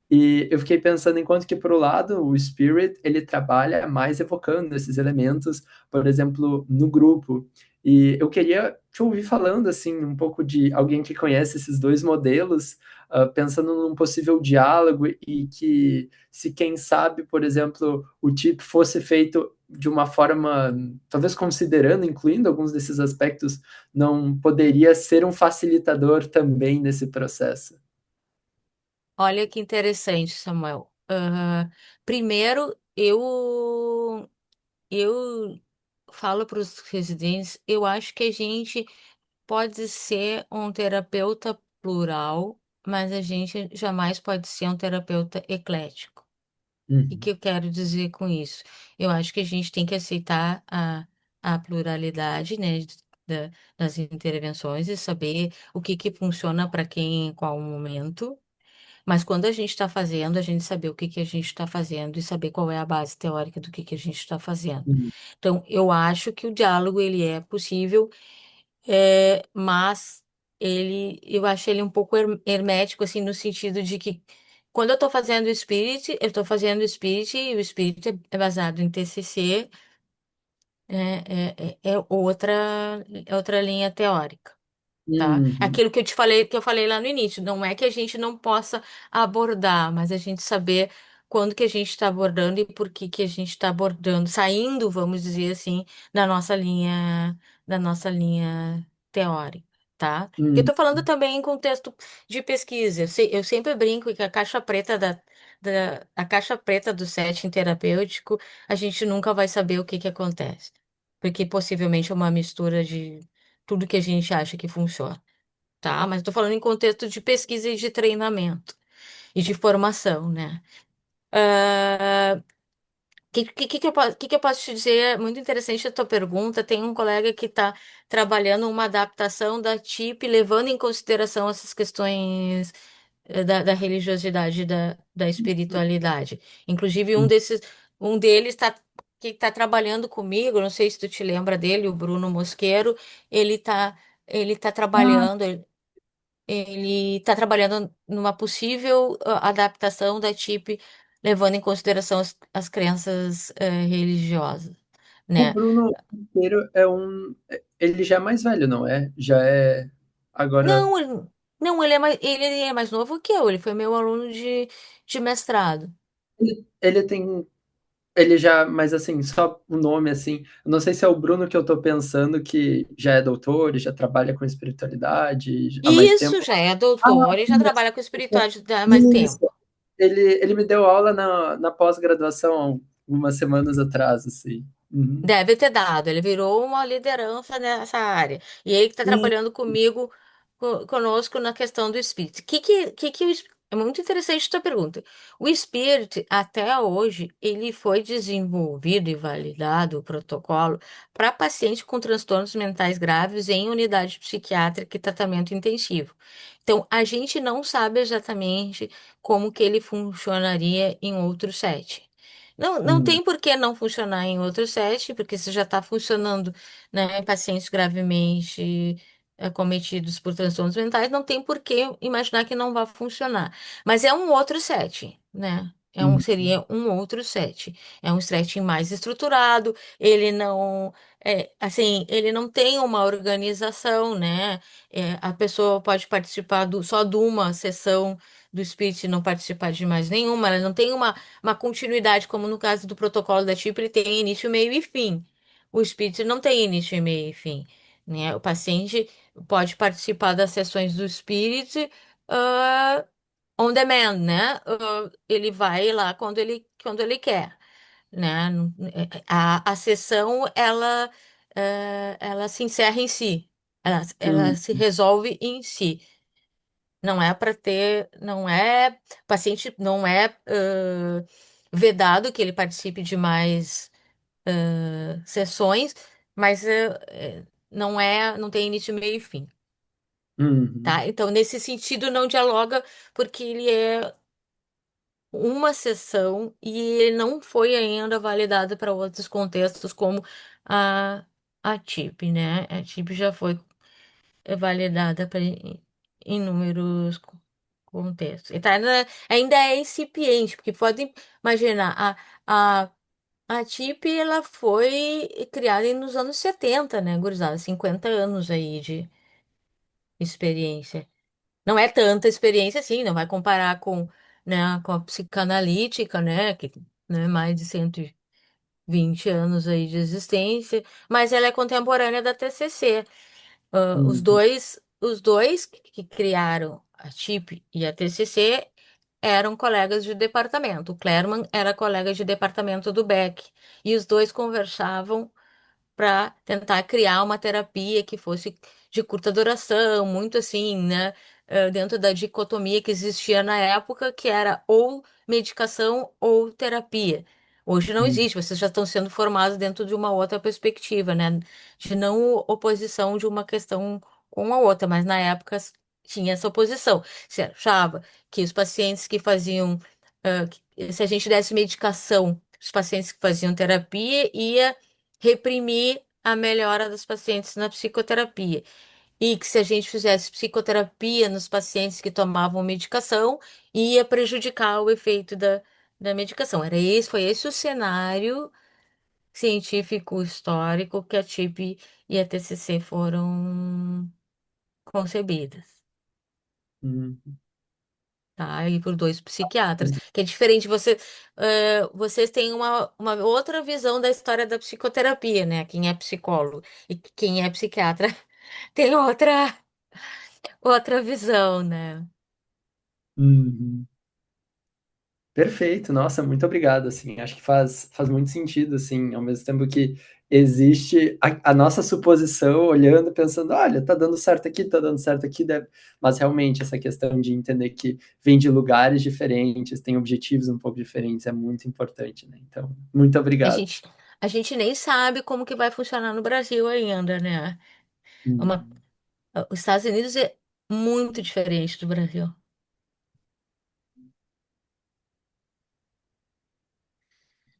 E eu fiquei pensando, enquanto que, por um lado, o Spirit, ele trabalha mais evocando esses elementos, por exemplo, no grupo. E eu queria te ouvir falando, assim, um pouco de alguém que conhece esses dois modelos, pensando num possível diálogo e que, se quem sabe, por exemplo, o tipo fosse feito de uma forma, talvez considerando, incluindo alguns desses aspectos, não poderia ser um facilitador também nesse processo. Olha que interessante, Samuel. Primeiro, eu falo para os residentes, eu acho que a gente pode ser um terapeuta plural, mas a gente jamais pode ser um terapeuta eclético. O que Uhum, eu quero dizer com isso? Eu acho que a gente tem que aceitar a pluralidade, né, das intervenções e saber o que funciona para quem em qual momento. Mas quando a gente está fazendo, a gente saber o que a gente está fazendo e saber qual é a base teórica do que a gente está fazendo. uhum, Então, eu acho que o diálogo ele é possível, mas eu acho ele um pouco hermético, assim, no sentido de que quando eu estou fazendo o Spirit, eu estou fazendo o Spirit e o Spirit é baseado em TCC, é outra linha teórica. Tá? uhum. Aquilo que eu te falei, que eu falei lá no início, não é que a gente não possa abordar, mas a gente saber quando que a gente está abordando e por que que a gente está abordando, saindo, vamos dizer assim, da nossa linha teórica, tá? Eu Hum, estou falando também em contexto de pesquisa. Eu sempre brinco que a caixa preta a caixa preta do setting terapêutico, a gente nunca vai saber o que que acontece, porque possivelmente é uma mistura de tudo que a gente acha que funciona, tá? Mas estou falando em contexto de pesquisa e de treinamento e de formação, né? Que eu posso te dizer? É muito interessante a tua pergunta. Tem um colega que está trabalhando uma adaptação da TIP, levando em consideração essas questões da religiosidade, e da espiritualidade. Inclusive, hum. um deles está que está trabalhando comigo, não sei se tu te lembra dele, o Bruno Mosqueiro, ele está ele tá Ah, trabalhando, ele está trabalhando numa possível adaptação da TIP, levando em consideração as crenças religiosas, o né? Bruno Monteiro é um. Ele já é mais velho, não é? Já é. Agora. Não, não, ele é mais novo que eu, ele foi meu aluno de mestrado. Ele tem. Ele já. Mas assim, só o nome, assim. Eu não sei se é o Bruno que eu tô pensando, que já é doutor e já trabalha com espiritualidade há mais Isso, tempo. já é Ah, doutor e já sim, trabalha com espiritualidade há mais isso. tempo. Ele me deu aula na pós-graduação algumas semanas atrás, assim. Uhum. Deve ter dado, ele virou uma liderança nessa área. E ele que está E trabalhando comigo, conosco na questão do espírito. É muito interessante a tua pergunta. O espírito, até hoje, ele foi desenvolvido e validado, o protocolo, para pacientes com transtornos mentais graves em unidade psiquiátrica e tratamento intensivo. Então, a gente não sabe exatamente como que ele funcionaria em outro setting. Não Hum, tem por que não funcionar em outro set, porque se já está funcionando, né, em pacientes gravemente acometidos por transtornos mentais, não tem por que imaginar que não vai funcionar. Mas é um outro set, né? hum, Seria um outro set. É um setting mais estruturado, ele não, assim, ele não tem uma organização, né? A pessoa pode participar só de uma sessão do Spirit e não participar de mais nenhuma, ela não tem uma continuidade, como no caso do protocolo da TIP, ele tem início, meio e fim. O Spirit não tem início, meio e fim, né? O paciente pode participar das sessões do Spirit ah, on demand, né? Ele vai lá quando ele quer, né? A sessão, ela se encerra em si. Ela hum, se resolve em si. Não é para ter, não é, o paciente não é vedado que ele participe de mais sessões, mas não tem início, meio e fim, uhum, tá? Então, nesse sentido, não dialoga porque ele é uma sessão e ele não foi ainda validado para outros contextos como a, a TIP, né? A TIP já foi validada para inúmeros contextos. Então, ainda é incipiente, porque pode imaginar, a, a TIP ela foi criada nos anos 70, né, gurizada? 50 anos aí de experiência. Não é tanta experiência assim, não vai comparar com a psicanalítica, né, que mais de 120 anos aí de existência, mas ela é contemporânea da TCC. uhum, Os dois que criaram a TIP e a TCC eram colegas de departamento. O Clerman era colega de departamento do Beck. E os dois conversavam para tentar criar uma terapia que fosse de curta duração, muito assim, né? Dentro da dicotomia que existia na época, que era ou medicação ou terapia. Hoje não uhum, existe, vocês já estão sendo formados dentro de uma outra perspectiva, né? De não oposição de uma questão com a outra, mas na época tinha essa oposição. Se achava que os pacientes que faziam, se a gente desse medicação, os pacientes que faziam terapia ia reprimir a melhora dos pacientes na psicoterapia. E que se a gente fizesse psicoterapia nos pacientes que tomavam medicação, ia prejudicar o efeito da medicação. Foi esse o cenário científico histórico que a TIP e a TCC foram concebidas. uhum. Tá? E por dois psiquiatras, que é diferente. Vocês têm uma outra visão da história da psicoterapia, né? Quem é psicólogo e quem é psiquiatra tem outra visão, né? Uhum. Perfeito, nossa, muito obrigado, assim, acho que faz muito sentido, assim, ao mesmo tempo que existe a nossa suposição, olhando, pensando, olha, tá dando certo aqui, mas realmente essa questão de entender que vem de lugares diferentes, tem objetivos um pouco diferentes, é muito importante, né, então, muito A obrigado. gente, a gente nem sabe como que vai funcionar no Brasil ainda, né? Uma, Hum. os Estados Unidos é muito diferente do Brasil.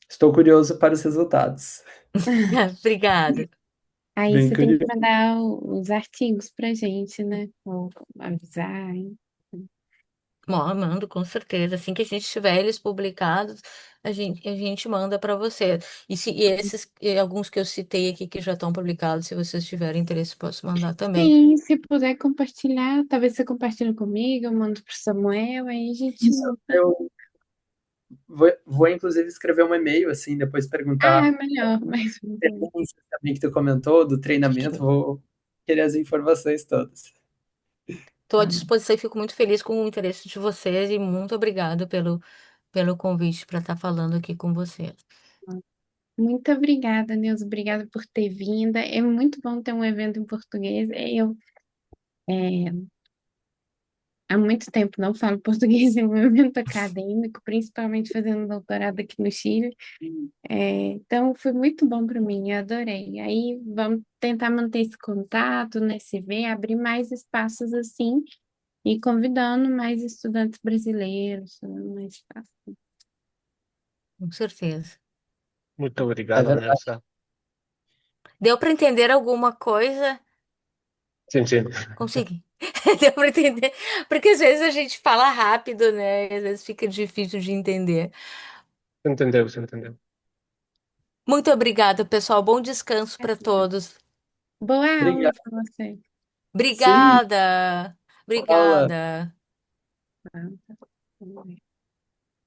Estou curioso para os resultados, Obrigada. Aí bem você tem que curioso. mandar os artigos pra gente, né? Ou avisar, hein? Bom, mando com certeza. Assim que a gente tiver eles publicados, a gente manda para você. E alguns que eu citei aqui que já estão publicados, se vocês tiverem interesse, posso mandar também. Sim, se puder compartilhar, talvez você compartilhe comigo, eu mando pro Samuel, aí a gente Isso, monta. eu vou inclusive escrever um e-mail, assim, depois Ah, é perguntar melhor, mas experiência também que tu comentou do treinamento, vou querer as informações todas. Estou à tá. disposição e fico muito feliz com o interesse de vocês e muito obrigado pelo convite para estar falando aqui com vocês. Muito obrigada, Nilson. Obrigada por ter vindo. É muito bom ter um evento em português. Há muito tempo não falo português em um evento acadêmico, principalmente fazendo doutorado aqui no Chile. Então, foi muito bom para mim, eu adorei. Aí vamos tentar manter esse contato, né, se ver, abrir mais espaços assim e convidando mais estudantes brasileiros, mais espaço. com certeza. Muito É obrigado, verdade. Nelson. Deu para entender alguma coisa? Sim, sim. Consegui. Deu para entender. Porque às vezes a gente fala rápido, né? E às vezes fica difícil de entender. Se entendeu, se entendeu. Muito obrigada, pessoal. Bom descanso para todos. Boa aula Obrigado. para você. Sim, Obrigada. Paula. Obrigada. Tá, tá. Vamos ver.